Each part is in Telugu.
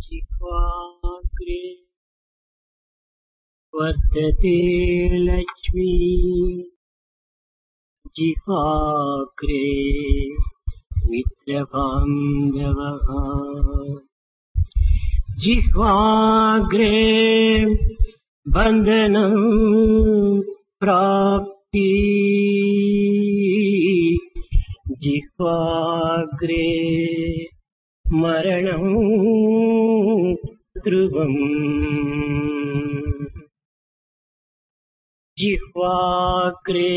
जिह्वाग्रे वर्तते लक्ष्मी जिह्वाग्रे मित्रबान्धवः जिह्वाग्रे बन्धनं प्राप्ति जिह्वाग्रे मरणं ध्रुवम् जिह्वाग्रे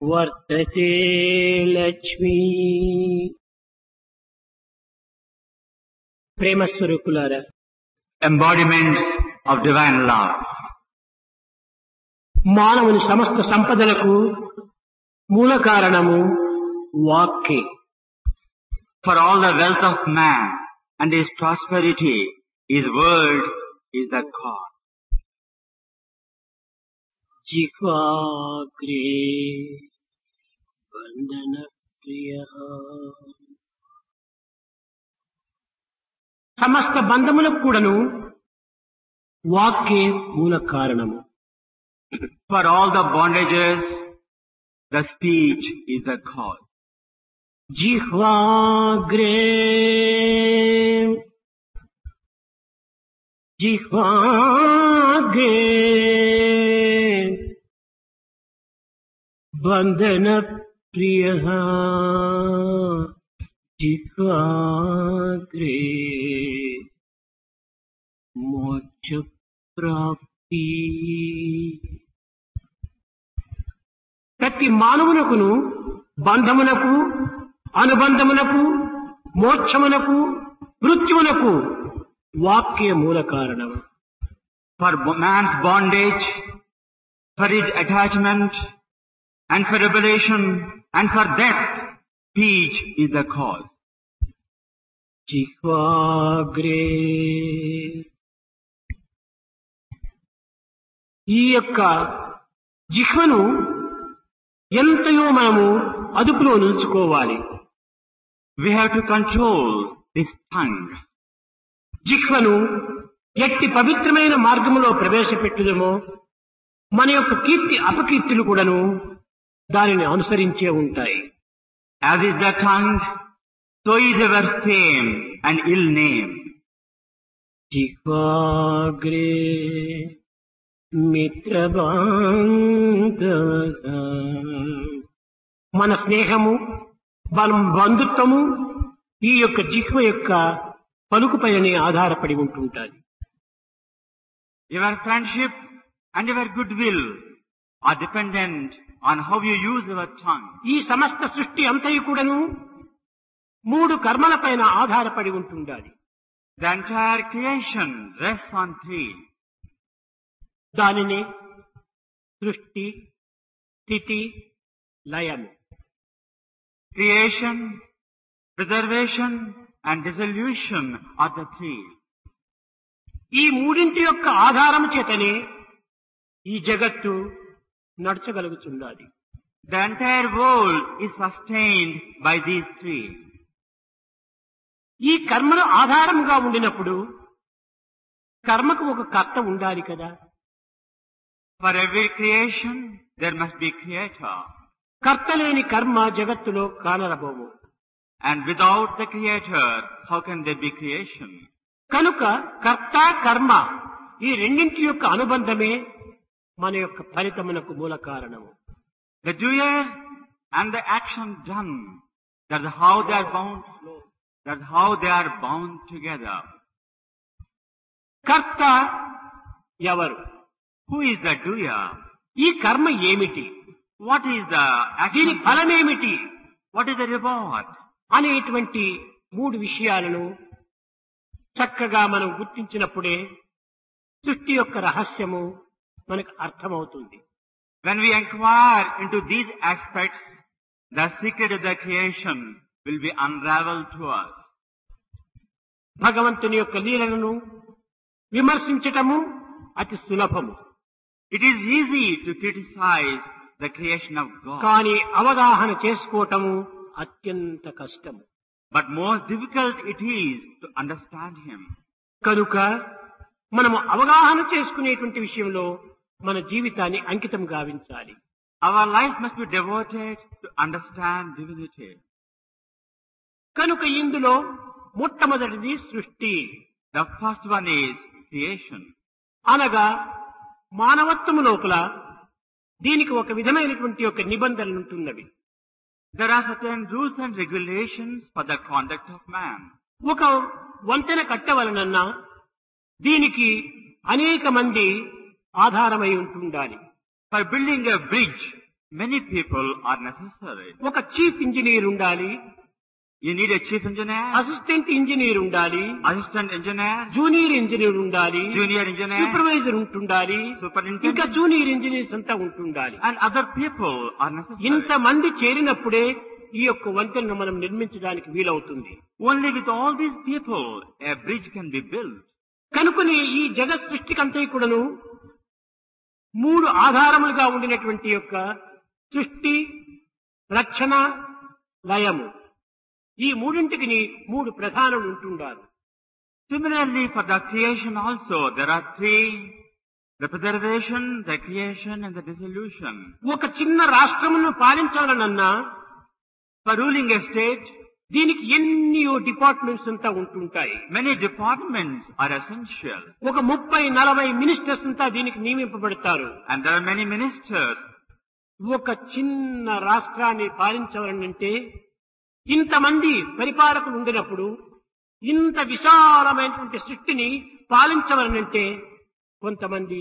वर्तते लक्ष्मी ప్రేమ స్వరూపులారా, embodiments of divine love. మానవుని సమస్త సంపదలకు మూల కారణము వాక్కే. For all the wealth of man and his prosperity, his word is the God. जिह्वाग्रे बंधन प्रियः సమస్త బంధములకు కూడాను వాక్కే మూల కారణము. For all the bondages, the speech is the cause. जिह्वाग्रे जिह्वाग्रे बंधन प्रियः जिह्वाग्रे मोक्ष प्राप्ति. ప్రతి మానవునకును బంధమునకు అనుబంధమునకు మోక్షమునకు మృత్యువునకు వాక్య మూల కారణం. For man's bondage, for his attachment, and for revelation, and for death, speech is the cause. जिह्वाग्रे ఈ యొక్క జిహ్వను ఎంతయో మనము అదుపులో నిలుచుకోవాలి. We have to control this tongue. జిహ్వను ఎట్టి పవిత్రమైన మార్గములో ప్రవేశపెట్టుదమో మన యొక్క కీర్తి అపకీర్తులు కూడాను దానిని అనుసరించే ఉంటాయి. As is the tongue, so is our fame and ill name. जिह्वाग्रे మిత్రబాంధవ మన స్నేహము బంధుత్వము ఈ యొక్క జిహ్వ యొక్క పలుకుపైనే ఆధారపడి ఉంటుంటాది. Your friendship and your goodwill are dependent on how you use your tongue. ఈ సమస్త సృష్టి అంతయు కూడాను మూడు కర్మల పైన ఆధారపడి ఉంటుండాలి. The entire creation rests on three. దానిని సృష్టి, స్థితి, లయము. Creation, preservation and dissolution are the three. ఈ మూడింటి యొక్క ఆధారము చేతనే ఈ జగత్తు నడచగలుగుతున్నది. The entire world is sustained by these three. ఈ కర్మను ఆధారముగా ఉండినప్పుడు కర్మకు ఒక కర్త ఉండాలి కదా. For every creation, there must be creator. కర్త లేని కర్మ జగత్తులో కానరబోవు. And without the creator, how can there be creation? కనుక కర్త కర్మ ఈ రెండింటి యొక్క అనుబంధమే మన యొక్క ఫలితమునకు మూల కారణము. The doer and the action done, that's how they are bound. That's how they are bound together. కర్త ఎవరు? Who is the doer? ఈ కర్మ ఏమిటి? What is the దీని action? ఫలమేమిటి What is the reward? అనేటువంటి మూడు విషయాలను చక్కగా మనం గుర్తించినప్పుడే సృష్టి యొక్క రహస్యము మనకు అర్థమవుతుంది. When we inquire into these aspects, the secret of the creation will be unraveled to us. భగవంతుని యొక్క లీలలను విమర్శించటము అతి సులభము. It is easy to criticize the creation of God. కానీ అవగాహన చేసుకోవటము అత్యంత కష్టము. But most difficult it is to understand him. కనుక మనము అవగాహన చేసుకునేటువంటి విషయంలో మన జీవితాన్ని అంకితం గావించాలి. Our life must be devoted to understand divinity. కనుక ఇందులో మొట్టమొదటిది సృష్టి. The first one is creation. అనగా మానవత్వము లోపల దీనికి ఒక విధమైనటువంటి ఒక నిబంధనలు ఉంటున్నవి. There are certain rules and regulations for the conduct of man. ఒక వంతెన కట్టవలనన్నా దీనికి అనేక మంది ఆధారమై ఉంటుండాలి. For building a bridge, many people are necessary. ఒక చీఫ్ ఇంజనీర్ ఉండాలి, You need a chief engineer, assistant engineer ఉండాలి, assistant engineer, జూనియర్ ఇంజనీర్ ఉండాలి, junior engineer, సూపర్వైజర్ ఉంటుండాలి, superintendent, ఇంకా జూనియర్ ఇంజనీర్స్ అంతా ఉంటుండాలి. and other people are necessary. ఇంతమంది చేరినప్పుడే ఈ యొక్క వంతెనను మనం నిర్మించడానికి వీలవుతుంది. Only with all these people a bridge can be built. కనుకని ఈ జగత్ సృష్టికంతా కూడాను మూడు ఆధారములుగా ఉండినటువంటి యొక్క సృష్టి, రక్షణ, లయము, ఈ మూడింటికి మూడు ప్రధానులు ఉంటుండారు. Similarly, for the creation also, there are three: the preservation, the creation, and the dissolution. ఒక చిన్న రాష్ట్రమును పాలించాలనన్నా For ruling a state, దీనికి ఎన్నో డిపార్ట్మెంట్స్ అంతా ఉంటుంటాయి. many departments are essential. ఒక 30-40 మినిస్టర్స్ అంతా దీనికి నియమింపబడతారు. And there are many ministers. ఒక చిన్న రాష్ట్రాన్ని పాలించాలంటే ఇంతమంది పరిపాలకులు ఉండినప్పుడు ఇంత విశాలమైనటువంటి సృష్టిని పాలించవలనంటే కొంతమంది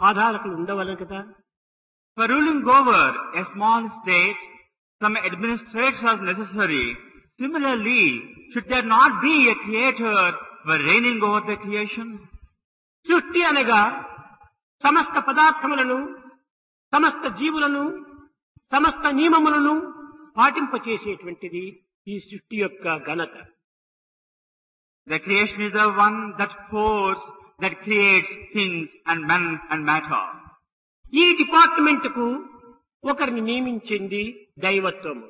ఆధారకులు ఉండవలను కదా. For ruling over a small state, some administrators are necessary. Similarly, should there not be a creator for reigning over the creation? సృష్టి అనగా సమస్త పదార్థములను, సమస్త జీవులను, సమస్త నియమములను పాటింపచేసేటువంటిది ఈ సృష్టి యొక్క ఘనత. The creation is the one that force that creates things and men and matter. ఈ డిపార్ట్మెంట్ కు ఒకరిని నియమించింది దైవత్వము.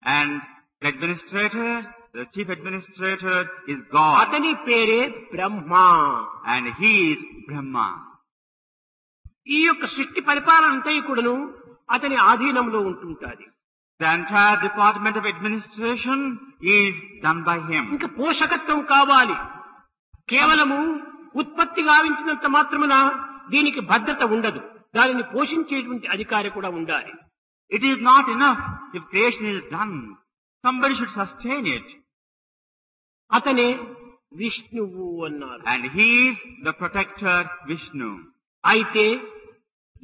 And the administrator, the chief administrator is God. అతని పేరే బ్రహ్మ. And he is Brahma. ఈ యొక్క సృష్టి పరిపాలన అంతా కూడాను అతని ఆధీనంలో ఉంటుంటాది. The entire department of administration is done by him. ఇంకా పోషకత్వం కావాలి. కేవలము ఉత్పత్తి గావించినంత మాత్రమున దీనికి భద్రత ఉండదు. దానిని పోషించేటువంటి అధికారి కూడా ఉండాలి. It is not enough if creation is done. Somebody should sustain it. అతనే విష్ణువు అన్నారు. And he is the protector Vishnu. అయితే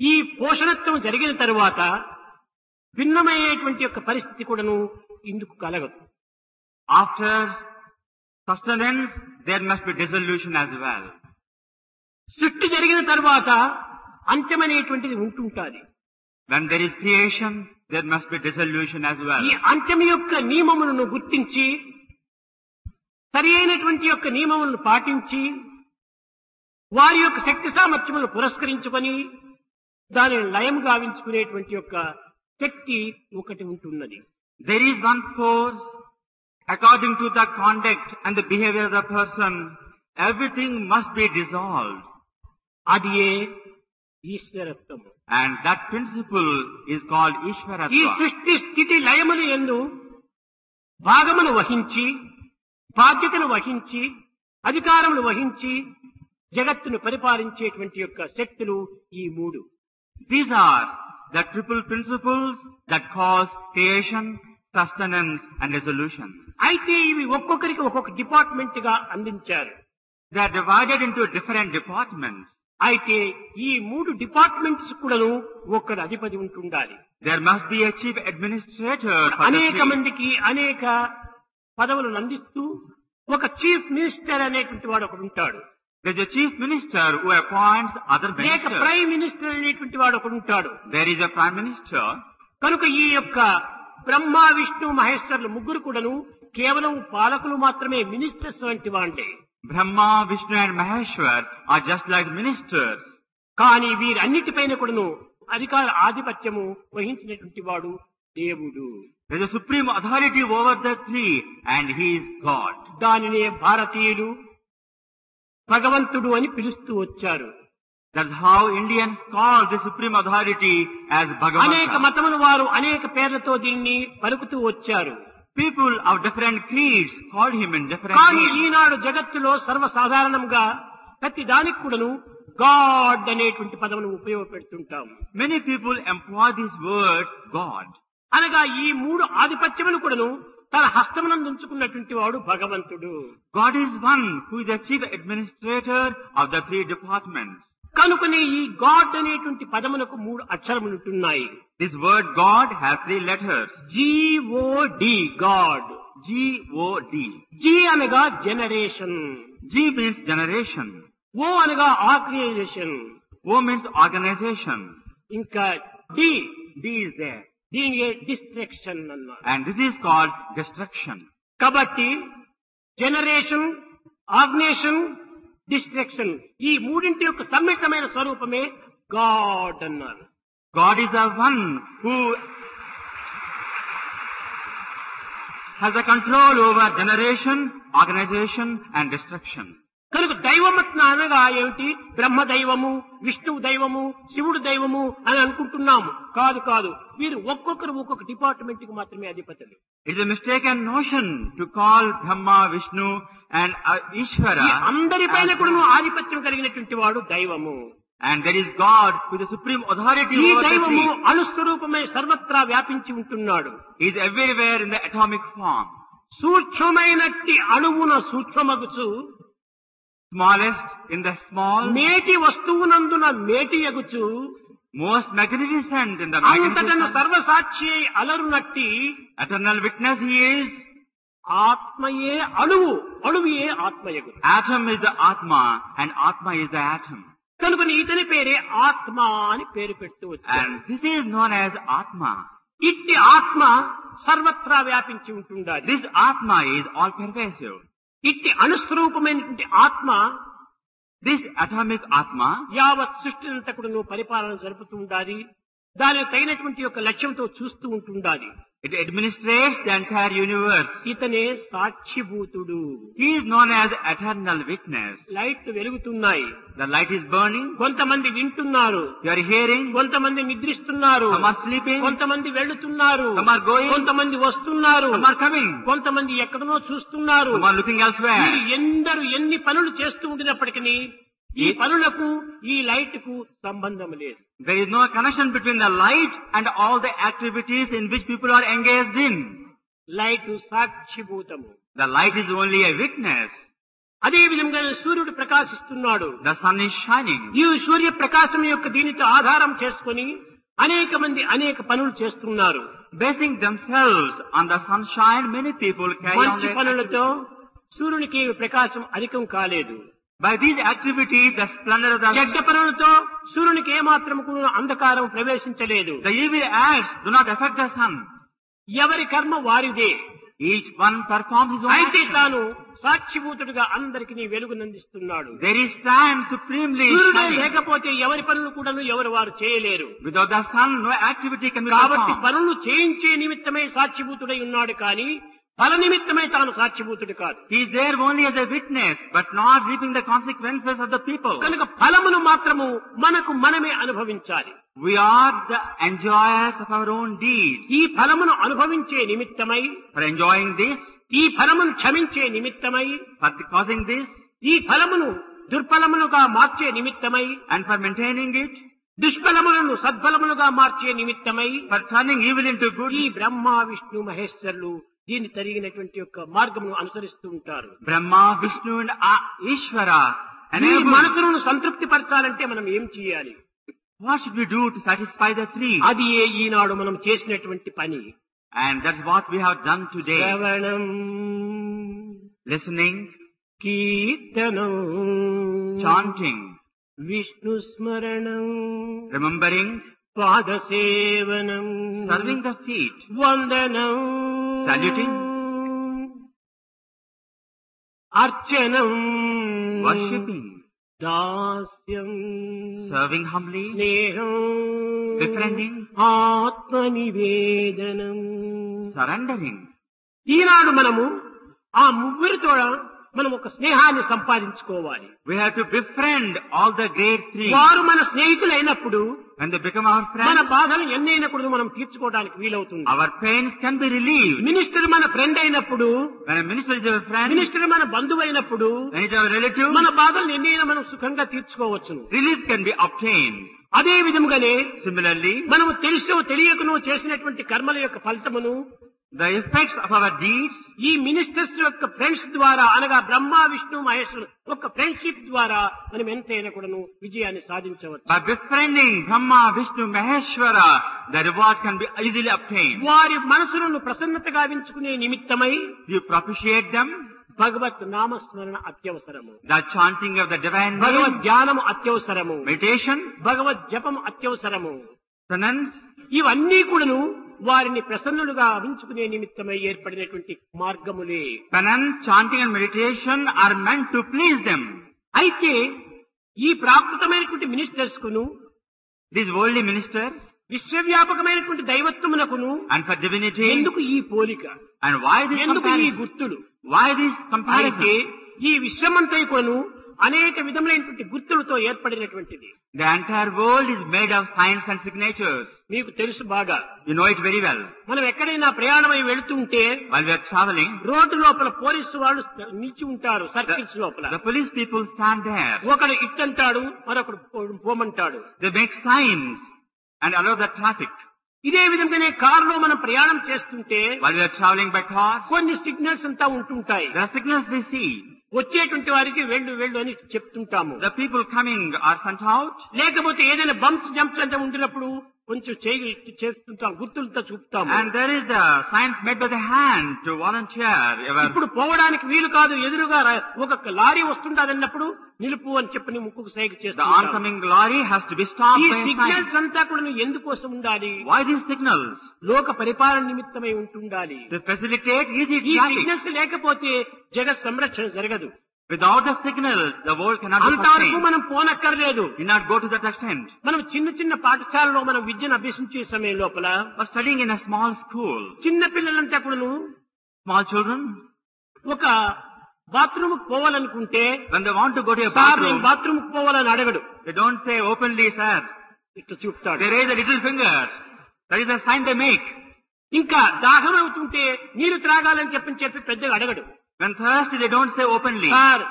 ఈ పోషణత్వం జరిగిన తరువాత భిన్నమైనటువంటి యొక్క పరిస్థితి కూడాను ఇందుకు కలగదు. After sustenance, there must be dissolution as well. సృష్టి జరిగిన తరువాత అంత్యమనేటువంటిది ఉంటుంటాది. When there is creation, there must be dissolution as well. ఈ అంత్యం యొక్క నియమములను గుర్తించి సరి అయినటువంటి యొక్క నియమములను పాటించి వారి యొక్క శక్తి సామర్థ్యములను పురస్కరించుకొని దానిని లయం గావించుకునేటువంటి యొక్క శక్తి ఒకటి ఉంటున్నది. There is one force, according to the conduct and the behavior of the person, everything must be dissolved. అది ఈశ్వరత్వము. And that principle is called ఈ Ishvaratva. సృష్టి స్థితి లయములు యందు భాగమును వహించి, బాధ్యతను వహించి, అధికారమును వహించి జగత్తును పరిపాలించేటువంటి యొక్క శక్తులు ఈ మూడు. These are the triple principles that cause creation, sustenance and dissolution. అయితే ఇవి ఒక్కొక్కరికి ఒక్కొక్క డిపార్ట్మెంట్ గా అందించారు. They are divided into different departments. అయితే ఈ మూడు డిపార్ట్మెంట్స్ కూడాను ఒక్కడు అధిపతి ఉంటుండాలి. There must be a chief administrator for the అనేక three. మందికి అనేక పదవులను అందిస్తూ ఒక చీఫ్ మినిస్టర్ అనేటువంటి వాడు ఒకడు ఉంటాడు. There is a chief minister who appoints other లేక ministers. ప్రైమ్ మినిస్టర్ అనేటువంటి వాడు ఒకడు ఉంటాడు. There is a prime minister. కనుక ఈ యొక్క బ్రహ్మ, విష్ణు, మహేశ్వరులు ముగ్గురు కూడాను కేవలం పాలకులు మాత్రమే, మినిస్టర్స్ వంటి వాండే. Brahma, Vishnu and Maheshwar are just like ministers. కానీ వీరన్నిటిపైన కూడాను అధికార ఆధిపత్యము వహించినటువంటి వాడు దేవుడు. There is a supreme authority over the three, and He is God. దానినే భారతీయులు భగవంతుడు అని పిలుస్తూ వచ్చారు. That's how Indians call the supreme authority as అనేక Bhagavata. మతముల వారు అనేక పేర్లతో దీన్ని పలుకుతూ వచ్చారు. People of different creeds called Him in different కానీ names. ఈనాడు జగత్తులో సర్వసాధారణంగా ప్రతి దానికి కూడాను గాడ్ అనేటువంటి పదమును ఉపయోగపెడుతుంటాం. Many people employ this word God. అనగా ఈ మూడు ఆధిపత్యములు కూడాను తన హస్తమునందు ఉంచుకున్నటువంటి వాడు భగవంతుడు. God is one who is the chief administrator of the three departments. కనుకనే ఈ గాడ్ అనేటువంటి పదమునకు మూడు అక్షరములుంటున్నాయి. This word God has three letters. GOD God. G-O-D. G అనగా జనరేషన్, G means generation. ఓ అనగా ఆర్గనైజేషన్, O means organization. ఇంకా డి D is there. దీనికి డిస్ట్రక్షన్ అన్నారు. And this is called destruction. కాబట్టి జనరేషన్, ఆర్గనైజేషన్, డిస్ట్రక్షన్ ఈ మూడింటి యొక్క సమ్మిళితమైన స్వరూపమే గాడ్ అన్నారు. God is the one who has the control over generation, organization and destruction. కనుక దైవమత్న అనగా ఏమిటి? బ్రహ్మ దైవము, విష్ణువు దైవము, శివుడు దైవము అని అనుకుంటున్నాము. కాదు కాదు, వీరు ఒక్కొక్కరు ఒక్కొక్క డిపార్ట్మెంట్ కి మాత్రమే అధిపతులు. It is a mistaken notion to call Brahma, Vishnu and Ishvara. ఈ అందరిపైన as కూడా God. ఆధిపత్యం కలిగినటువంటి వాడు దైవము. And there is God with the supreme authority ఈ over the దైవము three. అణుస్వరూపమై సర్వత్రా వ్యాపించి ఉంటున్నాడు. He is everywhere in the atomic form. సూక్ష్మమైనట్టి అణువున సూక్ష్మమగుచు, Smallest in the small, మేటి వస్తువునందున మేటి ఎగుచు, most magnificent in the అంతటను magnificent. సర్వసాక్షి అయి అలరునట్టి Eternal witness He is. ఆత్మయే అణువు, అణువుయే ఆత్మయగు. Atom is the Atma and Atma is the atom. కనుక ఇతని పేరే ఆత్మ అని పేరు పెడుతూ వచ్చారు. And this is known as Atma. ఇట్టి ఆత్మ సర్వత్రా వ్యాపించి ఉంటుండాలి. This Atma is all pervasive. ఇట్టి అణుస్వరూపమైనటువంటి ఆత్మ This atomic Atma యావత్ సృష్టినంతా కూడా నువ్వు పరిపాలన జరుపుతూ ఉండాలి. దానికి తగినటువంటి యొక్క లక్ష్యంతో చూస్తూ ఉంటుండాలి. it administrates the entire universe. ఇతనే సాక్షిభూతుడు. He is known as eternal witness. లైట్లు వెలుగుతున్నాయి, The light is burning. కొంతమంది వింటున్నారు, You are hearing. కొంతమంది నిద్రిస్తున్నారు, Some are sleeping. కొంతమంది వెళ్తున్నారు, Some are going. కొంతమంది వస్తున్నారు, Some are coming. కొంతమంది ఎక్కడనో చూస్తున్నారు. Some are looking elsewhere. మీరు ఎందరు ఎన్ని పనులు చేస్తూ ఉండినప్పటికీ ఈ పనులకు ఈ లైట్ కు సంబంధం లేదు. There is no connection between the light and all the activities in which people are engaged in. Light సాక్షిభూతము. The light is only a witness. అదే విధంగా సూర్యుడు ప్రకాశిస్తున్నాడు. The sun is shining. ఈ సూర్య ప్రకాశం యొక్క దీనితో ఆధారం చేసుకుని అనేక మంది అనేక పనులు చేస్తున్నారు. Basing themselves on the sunshine, many people carry on మంచి their పనులతో సూర్యునికి ప్రకాశం అధికం కాలేదు. By these activities, the splendor of చెడ్డ the పనులతో సూర్యునికి ఏమాత్రం కూడా అంధకారం ప్రవేశించలేదు. evil acts do not affect the sun. ఎవరి కర్మ వారిదే. Each one performs his own అయితే action. తాను సాక్షిభూతుడిగా అందరికి వెలుగునందిస్తున్నాడు. There is time supremely సూర్యుడే shining. లేకపోతే ఎవరి పనులు కూడా ఎవరు వారు చేయలేరు. Without the sun, no activity can be కాబట్టి performed. పనులు చేయించే నిమిత్తమై సాక్షిభూతుడై ఉన్నాడు కానీ ఫల నిమిత్తమై తాను సాక్షిభూతుడు కాదు. He is there only as a witness, but not reaping the consequences of the people. కనుక ఫలమును మాత్రము మనకు మనమే అనుభవించాలి. We are the enjoyers of our own deeds. ఈ ఫలమును అనుభవించే నిమిత్తమై, For enjoying this, ఈ ఫలమును క్షమించే నిమిత్తమై, for causing this, ఈ ఫలమును దుర్ఫలములుగా మార్చే నిమిత్తమై, and for maintaining it, దుష్ఫలములను సద్ఫలములుగా మార్చే నిమిత్తమై for turning evil into good. ఈ బ్రహ్మ విష్ణు మహేశ్వరులు దీన్ని తరిగినటువంటి యొక్క మార్గమును అనుసరిస్తూ ఉంటారు. Brahma, Vishnu and Ishvara ఈ enable. మనసును సంతృప్తి పరచాలంటే మనం ఏం చేయాలి? What should we do to satisfy the three? అది ఈనాడు మనం చేసినటువంటి పని. And that's what we have done today. శ్రవణం, Listening, కీర్తనం, chanting, విష్ణు స్మరణం, remembering, పాదసేవనం, serving the feet, వందనం, saluting, అర్చనం, worshipping, దాస్యం serving humbly, స్నేహం befriending, ఆత్మ నివేదనం. surrendering. ఈనాడు మనము ఆ ముగ్గురితో మనం ఒక స్నేహాన్ని సంపాదించుకోవాలి. We have to befriend all the great three. వారు మన స్నేహితులైనప్పుడు When they become our మన friends, బాధలు ఎన్నైనా కూడా మనం తీర్చుకోవడానికి వీలవుతుంది. our pains can be relieved. Minister మన ఫ్రెండ్ అయినప్పుడు, When a minister is our friend, minister మన బంధువు అయినప్పుడు when it is our relative, మన బాధలు ఎన్నైనా మనం సుఖంగా తీర్చుకోవచ్చును. relief can be obtained. అదే విధముగానే Similarly, మనము తెలుసో తెలియకనో చేసినటువంటి కర్మల యొక్క ఫలితమును the effects of our deeds, ఈ మినిస్టర్స్ యొక్క ఫ్రెండ్స్ ద్వారా అనగా బ్రహ్మ విష్ణు మహేశ్వరు ఒక ఫ్రెండ్షిప్ ద్వారా మనం ఎంతైనా కూడాను విజయాన్ని సాధించవచ్చు. by befriending Brahma, Vishnu, Maheshwara, the reward can be easily obtained. వారి మనసులను ప్రసన్నతగా వించుకునే నిమిత్తమై You propitiate them, భగవత్ నామస్మరణ అత్యవసరము, the chanting of the divine భగవద్ name, ధ్యానము అత్యవసరము, meditation, భగవద్ జపము అత్యవసరము. penance, ఇవన్నీ కూడాను వారిని ప్రసన్నులుగా అవించుకునే నిమిత్తమై ఏర్పడినటువంటి మార్గములే. penance, chanting and meditation are meant to please them. అయితే ఈ ప్రాకృతమైనటువంటి మినిస్టర్స్ కును These worldly ministers, విశ్వవ్యాపకమైనటువంటి దైవత్వమునకును and for divinity, ఎందుకు ఈ పోలిక, and why this ఎందుకు ఈ comparison? గుర్తులు? Why this అయితే comparison? ఈ విశ్వమంతైకొను అనేక విధములైనటువంటి గుర్తులతో ఏర్పడినటువంటిది. The entire world is made of signs and signatures. మీకు తెలుసు బాగా. You know it very well. మనం ఎక్కడైనా ప్రయాణమై వెళుతుంటే While we are traveling, road లోపల పోలీసు వాళ్ళు నిలిచి ఉంటారు సర్కిల్స్ లోపల. the police people stand there. ఒకడు ఇట్టంటాడు, మరొకడు పోమంటాడు. They make signs and allow the traffic. ఇదే విధంగానే కారులో మనం ప్రయాణం చేస్తుంటే While we are traveling by car, కొన్ని సిగ్నల్స్ అంతా ఉంటుంటాయి. there are signals we see. వచ్చేటువంటి వారికి వెళ్ళు వెళ్ళు అని చెప్తుంటాము. The people coming are sent out. లేకపోతే ఏదైనా బంప్స్ జంప్స్ అంటే ఉంటున్నప్పుడు కొంచెం చేస్తుంటాం, గుర్తులతో చూపుతాము. And there is the signs made by the hand to volunteer. ఇప్పుడు పోవడానికి వీలు కాదు, ఎదురుగా ఒక లారీ వస్తుంటాదన్నప్పుడు నిలుపు అని చెప్పి ముక్కుకు సైగ The చేస్తాం. oncoming lorry has to be stopped ఈ by a sign. సిగ్నల్స్ అంతా కూడా ఎందుకోసం ఉండాలి? Why these signals? లోక పరిపాలన నిమిత్తమై ఉంటుండాలి. To facilitate easy ఈ traffic. సిగ్నల్స్ లేకపోతే జగత్ సంరక్షణ జరగదు. Without the signals, the world cannot be అంతవరకు sustained. మనం పోనక్కర్లేదు. Do not go to that extent. మనం చిన్న చిన్న పాఠశాలలో మనం విద్యను అభ్యసించే సమయం లోపల Or studying in a small school, చిన్న పిల్లలంతా కూడాను small children, ఒక బాత్రూమ్ పోవాలనుకుంటే when they want to go to a sir నేను bathroom, బాత్రూమ్ పోవాలని అడగడు, they don't say openly, sir. ఇట్లా చూపుతాడు. They raise a little finger. That is the sign they make. ఇంకా దాహం అవుతుంటే నీరు త్రాగాలని చెప్పి పెద్దగా అడగడు. When thirsty, they don't say openly. Sir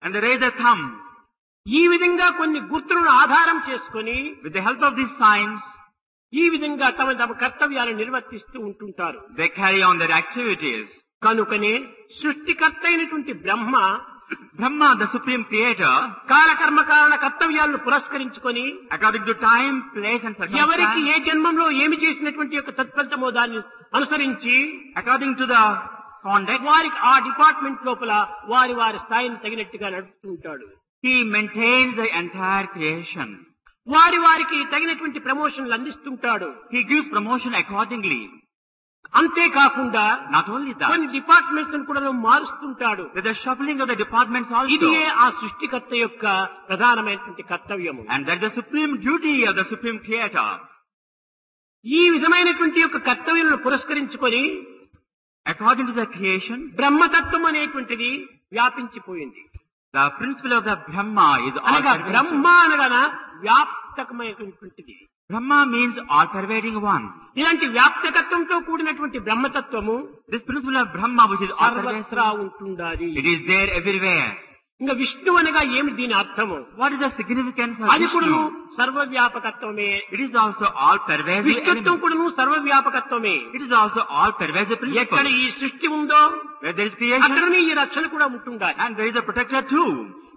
And they raise their thumb. ఈ విధంగా కొన్ని గుర్తులను ఆధారం చేసుకొని With the help of these signs, ఈ విధంగా తమ తమ కర్తవ్యాలను నిర్వర్తిస్తూ ఉంటుంటారు. they carry on their activities. కనుకనే సృష్టికర్త అయినటువంటి బ్రహ్మ Brahma, the supreme creator, కాలకర్మ కారణ కర్తవ్యాలను పురస్కరించుకొని according to time, place and ఎవరికి circumstance, ఏ జన్మంలో ఏమి చేసినటువంటి యొక్క తత్ఫలితమో దాన్ని అనుసరించి according to the conduct, వారికి ఆ డిపార్ట్మెంట్ లోపల వారి వారి స్థాయిని తగినట్టుగా నడుపుతూ ఉంటాడు. he maintains the entire creation. వారికి తగినటువంటి ప్రమోషన్లు అందిస్తుంటాడు. He gives promotion accordingly. అంతేకాకుండా Not only that, కొన్ని డిపార్ట్మెంట్స్ కూడా మారుస్తుంటాడు. with the shuffling of the departments also. ఇదియే ఆ సృష్టికర్త యొక్క ప్రధానమైనటువంటి కర్తవ్యము. And that is the supreme duty of the supreme creator. ఈ విధమైనటువంటి యొక్క కర్తవ్యాలను పురస్కరించుకొని According to the creation, బ్రహ్మతత్వం అనేటువంటిది వ్యాపించిపోయింది. the principle of the Brahma is అనగా all-pervading. బ్రహ్మ అనగా వ్యాప్తకమైనటువంటిది. Brahma means all-pervading one. ఇలాంటి వ్యాప్తకత్వంతో కూడినటువంటి బ్రహ్మతత్వము This principle of Brahma, which is సర్వత్రా all-pervasive, ఉంటుండాలి. it is there everywhere. ఇంకా విష్ణు అనగా ఏమి దీని అర్థము? What is the significance of అది కూడా Vishnu? సర్వవ్యాపకత్వమే. It is also all-pervasive విష్ణుత్వం element. కూడా సర్వవ్యాపకత్వమే. It is also all-pervasive ఎక్కడ principle. ఈ సృష్టి ఉందో Where there is creation, అక్కడనే ఈ రక్షణ కూడా ఉంటుండాలి. and there is a protector too.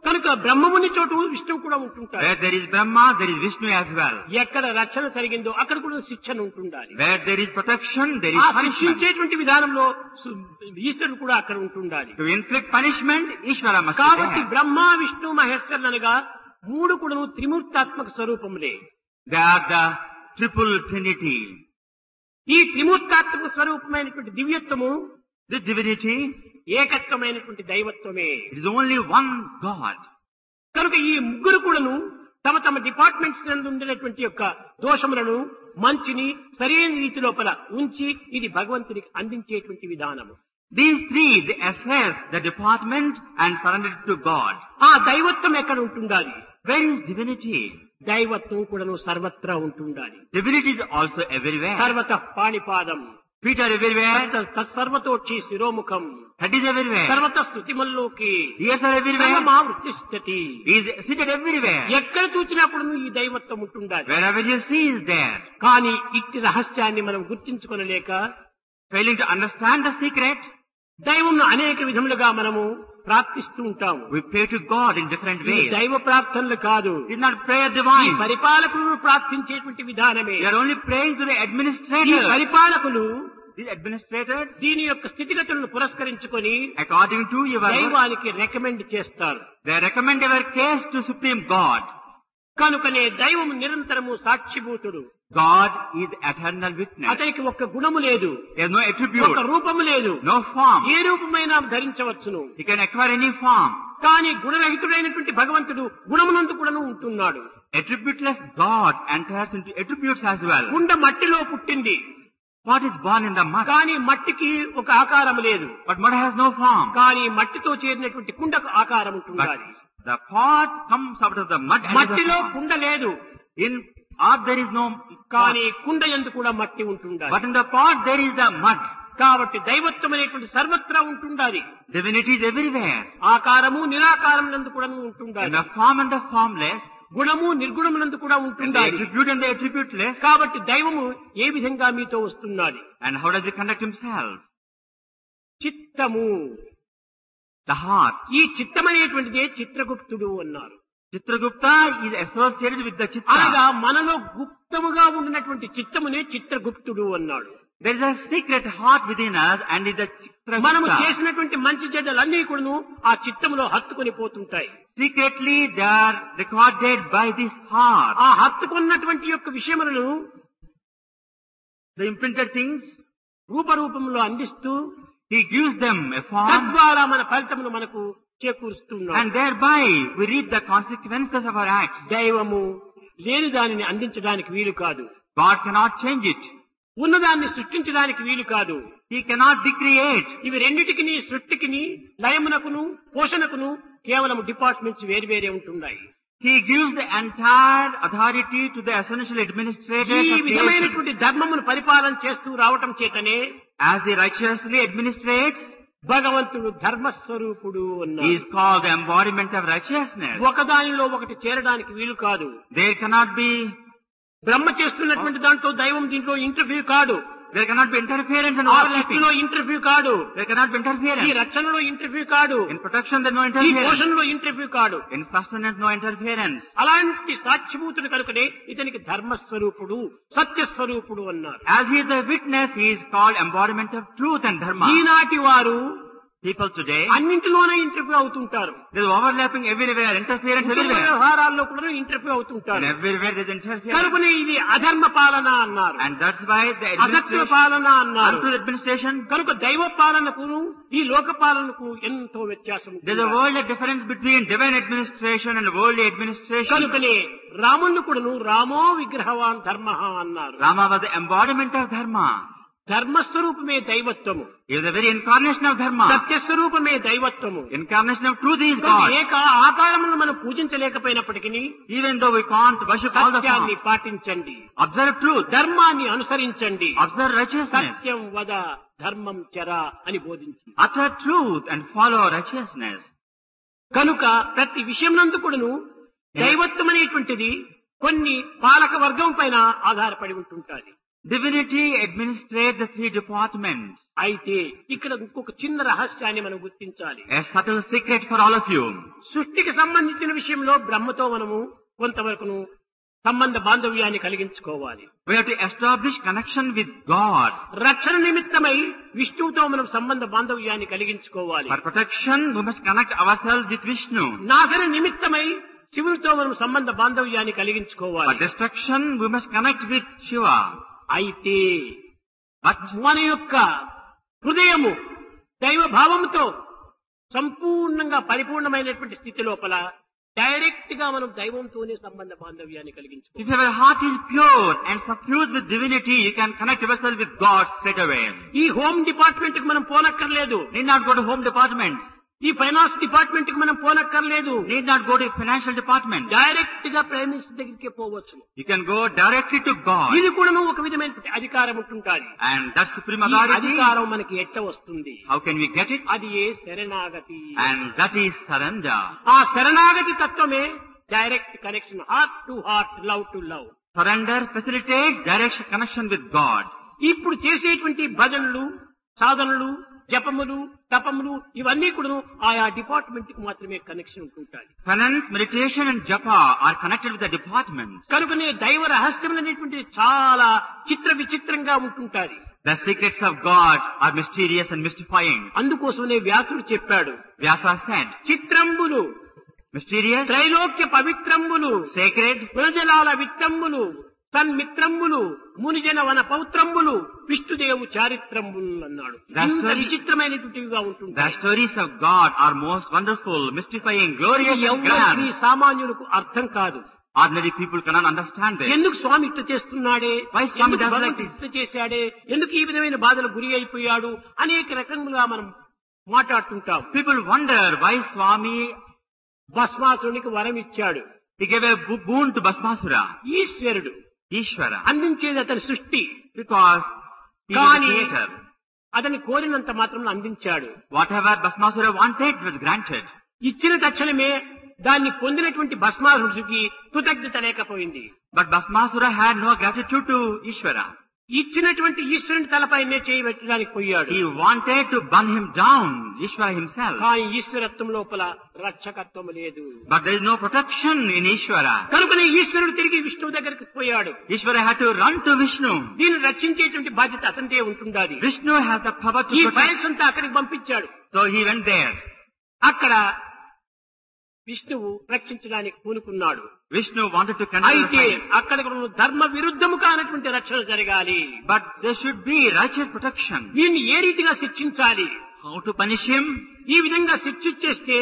కనుక బ్రహ్మముని చోటు విష్ణువు కూడా ఉంటుంటాడు. Where there is Brahma, there is Vishnu as well. ఎక్కడ రక్షణ జరిగిందో అక్కడ కూడా శిక్షణ ఉంటుండాలి. Where there is protection, there ఆ is punishment. శిక్షించేటువంటి విధానంలో ఈశ్వరుడు కూడా అక్కడ ఉంటుండాలి. To inflict punishment, Ishvara must be కాబట్టి there. బ్రహ్మ విష్ణు మహేశ్వరులు అనగా మూడు కూడా త్రిమూర్తాత్మక స్వరూపములే. They are the triple trinity. ఈ త్రిమూర్తాత్మక స్వరూపమైనటువంటి దివ్యత్వము This divinity, ఏకత్వమైనటువంటి దైవత్వమే. it is only one God. కనుక ఈ ముగ్గురు కూడాను తమ తమ డిపార్ట్మెంట్స్ నందు ఉండేటువంటి యొక్క దోషములను మంచిని సరైన రీతి లోపల ఉంచి ఇది భగవంతునికి అందించేటువంటి విధానము. These three, they assess the department and surrender it to God. ఆ దైవత్వం ఎక్కడ ఉంటుండాలి? Where is divinity? దైవత్వం కూడాను సర్వత్రా ఉంటుండాలి. Divinity is also everywhere. సర్వతః పాణిపాదం, Feet are everywhere. తత్సర్వతోక్షి శిరోముఖం, Head is everywhere. సర్వత స్థుతిమల్లోకి Ears are everywhere. వృత్తిష్టతి. He is seated everywhere. ఎక్కడ చూసినప్పుడు ఈ దైవత్వం ఉంటుండాలి. Wherever you see is there. కానీ ఇట్టి రహస్యాన్ని మనం గుర్తించుకొనలేక Failing to understand the secret, దైవంను అనేక విధములుగా మనము ప్రార్థిస్తూ ఉంటాము. we pray to God in different ఇది ways. దైవ ప్రార్థనలు కాదు, It is not prayer ఈ divine. పరిపాలకులను ప్రార్థించేటువంటి విధానమే. We are only praying to the ఈ administrators. పరిపాలకులు These administrators, దీని యొక్క స్థితిగతులను పురస్కరించుకొని according to your word, దైవానికి రికమెండ్ చేస్తారు. they recommend our case to Supreme God. కనుకనే దైవం నిరంతరము సాక్షిభూతుడు. God is eternal witness. అతనికి ఒక్క గుణము లేదు, There is no ఒక్క attribute, రూపము లేదు. no form. A రూపమైనా ధరించవచ్చును. He can acquire any form. కానీ గుణరహితుడైనటువంటి భగవంతుడు గుణమునందు కూడాను ఉంటున్నాడు. Attributeless God enters into attributes as well. కుండ మట్టిలో పుట్టింది, What is born in the mud? కానీ మట్టికి ఒక ఆకారం లేదు. But mud has no form. కానీ మట్టితో చేరినటువంటి కుండకు ఆకారం But ఉంటున్నది. the pot comes out of the mud and has a మట్టిలో form. కుండ లేదు, In earth there is no pot. కానీ కుండ యందు కూడా మట్టి ఉంటుండాలి. But in the pot there is the mud. కాబట్టి దైవత్వం అనేటువంటి సర్వత్రా ఉంటుండాలి. Divinity is everywhere. ఆకారము నిరాకారం నందు కూడా In ఉంటుండాలి. the form and the formless, గుణము నిర్గుణమునందు కూడా in the ఉంటుండాలి. attribute and the attributeless. కాబట్టి దైవము ఏ విధంగా మీతో వస్తున్నది? And how does he conduct himself? చిత్తము. The heart. ఈ చిత్తమనేటువంటిదే చిత్రగుప్తుడు అన్నారు. Chitragupta is associated with the అనగా Chitta. మనలో గుప్తముగా ఉండినటువంటి చిత్తమునే చిత్రగుప్తుడు అన్నాడు. There is a secret heart within us and is the మనము Chitragupta. చేసినటువంటి మంచి చెడ్డలన్నీ కూడాను ఆ చిత్తములో హత్తుకొని పోతుంటాయి. Secretly they are recorded by this heart. ఆ హత్తుకున్నటువంటి యొక్క విషయములను The imprinted things, రూపరూపంలో అందిస్తూ he gives them a form, తద్వారా మన ఫలితమును మనకు చేకూరుస్తున్నాడు. and thereby we reap the consequences of our acts. దైవము లేని దానిని అందించడానికి వీలు కాదు, God cannot change it. ఉన్నదాన్ని సృష్టించడానికి వీలు కాదు. He cannot decreate. ఇవి రెండిటికి సృష్టికిని లయమునకును పోషణకును కేవలం డిపార్ట్మెంట్స్ వేరు వేరే ఉంటున్నాయి. He gives the entire authority to the essential administrators ఈ of creation. విధమైనటువంటి ధర్మమును పరిపాలన చేస్తూ రావటం చేతనే As he righteously administrates, భగవంతుడు ధర్మస్వరూపుడు he అన్నారు. is called the embodiment of righteousness. ఒకదానిలో ఒకటి చేరడానికి వీలు కాదు. There cannot be బ్రహ్మ చేస్తున్నటువంటి దాంట్లో దైవం దీంట్లో ఇంటర్వ్యూ కాడు. There cannot be interference and ఆ overlapping. రక్షణలో ఇంటర్వ్యూ కాడు. There cannot be ఈ interference. రక్షణలో ఇంటర్వ్యూ కాడు. In protection there is no ఈ interference. పోషణలో ఇంటర్వ్యూ కాడు. In sustenance no interference. అలాంటి సాక్షిభూతుడు కనుకనే ఇతనికి ధర్మస్వరూపుడు సత్యస్వరూపుడు అన్నారు. As he is a witness, he is called embodiment of truth and dharma. ఈనాటి వారు People today, అన్నింటిలోనే ఇంటర్వ్యూ అవుతుంటారు. there is overlapping everywhere, interference కుటుంబ everywhere. వ్యవహారాల్లో కూడా ఇంటర్వ్యూ And అవుతుంటారు. everywhere there is interference. కనుకనే ఇది అధర్మ పాలన అన్నారు, And that's why the అసత్య administration, పాలన అన్నారు. unto the administration, కనుక దైవ పాలనకును ఈ లోక పాలనకు ఎంతో వ్యత్యాసం there is a ఉంటుంది. world difference between divine administration and worldly administration. కనుకనే రాముని కూడాను రామో విగ్రహవాన్ ధర్మ అన్నారు. Rama was the embodiment of dharma. ధర్మస్వరూపమే దైవత్వము, He is the very incarnation of dharma. సత్యస్వరూపమే దైవత్వము. Incarnation of truth is కనుక God. ఏక ఆకారములను మనం పూజించలేకపోయినప్పటికీ Even though we can't worship all the సత్యాన్ని forms, పాటించండి, observe truth, ధర్మాన్ని అనుసరించండి, observe righteousness, సత్యం వద ధర్మం చర అని బోధించింది. utter truth and follow righteousness. కనుక ప్రతి విషయం నందు కూడాను దైవత్వం అనేటువంటిది కొన్ని పాలక వర్గం పైన ఆధారపడి ఉంటుంటాది. Divinity administrates the three departments. అయితే ఇక్కడ ఇంకొక చిన్న రహస్యాన్ని మనం గుర్తించాలి. A subtle secret for all of you. సృష్టికి సంబంధించిన విషయంలో బ్రహ్మతో మనము కొంతవరకును సంబంధ బాంధవ్యాన్ని కలిగించుకోవాలి. We have to establish connection with God. రక్షణ నిమిత్తమై విష్ణువుతో మనం సంబంధ బాంధవ్యాన్ని కలిగించుకోవాలి. For protection, we must connect ourselves with Vishnu. నాశన నిమిత్తమై శివునితో మనం సంబంధ బాంధవ్యాన్ని For కలిగించుకోవాలి. destruction, we must connect with Shiva. అయితే But మన యొక్క హృదయము దైవ భావముతో సంపూర్ణంగా పరిపూర్ణమైనటువంటి స్థితి లోపల డైరెక్ట్ గా మనం దైవంతోనే సంబంధ బాంధవ్యాన్ని కలిగించుకోవాలి. If your heart is pure and suffused with divinity, you can connect yourself with God straight away. ఈ హోమ్ డిపార్ట్మెంట్ కి మనం పోనక్కర్లేదు. Need not go to home department. ఈ ఫైనాన్స్ డిపార్ట్మెంట్ కి మనం పోనక్కర్లేదు. Need not go to financial department. Direct గా ప్రైమ్ మినిస్టర్ దగ్గరికి పోవచ్చు. You can go directly to God. ఇది కూడా ఒక విధమైన అధికారం ఉంటుంటాది. And that supreme ఈ authority, అధికారం మనకి ఎట్ట వస్తుంది? how can we get it? అది ఏ శరణాగతి. And that is surrender. ఆ శరణాగతి తత్వమే direct connection, heart to heart, love to love. Surrender facilitates direct connection with God. ఇప్పుడు చేసేటువంటి భజనలు, సాధనలు, జపములు, తపములు ఇవన్నీ కూడా ఆయా డిపార్ట్మెంట్ కి మాత్రమే కనెక్షన్ ఉంటుంటాయి. Penance, meditation and japa are connected with the department. కనుకనే దైవ రహస్యం అనేటువంటిది చాలా చిత్ర విచిత్రంగా ఉంటుంటాయి. The secrets of God are mysterious and mystifying. అందుకోసమే వ్యాసుడు చెప్పాడు, Vyasa said, చిత్రంబులు, mysterious, త్రైలోక్య పవిత్రంబులు, sacred, గుణజలాల విత్తంబులు, సన్మిత్రంబులు, మునిజన వన పౌత్రంబులు, విష్ణుదేవు చారిత్రంబులు అన్నాడు. ఇంత విచిత్రమైనటువంటివిగా the ఉంటుంటాయి. stories of God are most wonderful, mystifying, glorious and ఎవరికి grand. సామాన్యులకు అర్థం కాదు. Ordinary people cannot understand this. ఎందుకు స్వామి ఇట్లా చేస్తున్నాడే, Why Swami ఎందుకు does like భగవంతుడు this? ఇట్లా చేశాడే, ఎందుకు ఈ విధమైన బాధలు గురి అయిపోయాడు అనేక రకములుగా మనం మాట్లాడుతుంటాం. People wonder why Swami, భస్మాసురునికి వరం ఇచ్చాడు. he gave a boon to Bhasmasura, ఈశ్వరుడు Ishvara, అందించేది అతని సృష్టి. because he was the కానీ creator. అతని కోరినంత మాత్రం అందించాడు. Whatever Bhasmasura wanted was granted. ఇచ్చిన తక్షణమే దాన్ని పొందినటువంటి భస్మాసురుడికి కృతజ్ఞత లేకపోయింది. But Bhasmasura had no gratitude to Ishvara. ఇచ్చినటువంటి ఈశ్వరుని తలపైనే చేయి పెట్టడానికి పోయాడు. He wanted to burn him down, Ishvara himself. కానీ ఈశ్వరత్వం లోపల రక్షకత్వం లేదు. But there is no protection in Ishvara. కనుకనే ఈశ్వరుడు తిరిగి విష్ణువు దగ్గరికి పోయాడు. Ishvara had to run to Vishnu. దీన్ని రక్షించేటువంటి బాధ్యత అతనిదే ఉంటుండాలి. Vishnu has the power to ఈ protect. ఫైల్స్ అంతా అక్కడికి పంపించాడు. So he went there. అక్కడ విష్ణువు రక్షించడానికి పూనుకున్నాడు. Vishnu wanted to control the అయితే files. అక్కడ ధర్మ విరుద్ధము కానటువంటి రక్షణ జరగాలి. But there should be righteous protection. దీన్ని ఏ రీతిగా శిక్షించాలి? How to punish him? ఈ విధంగా శిక్షించేస్తే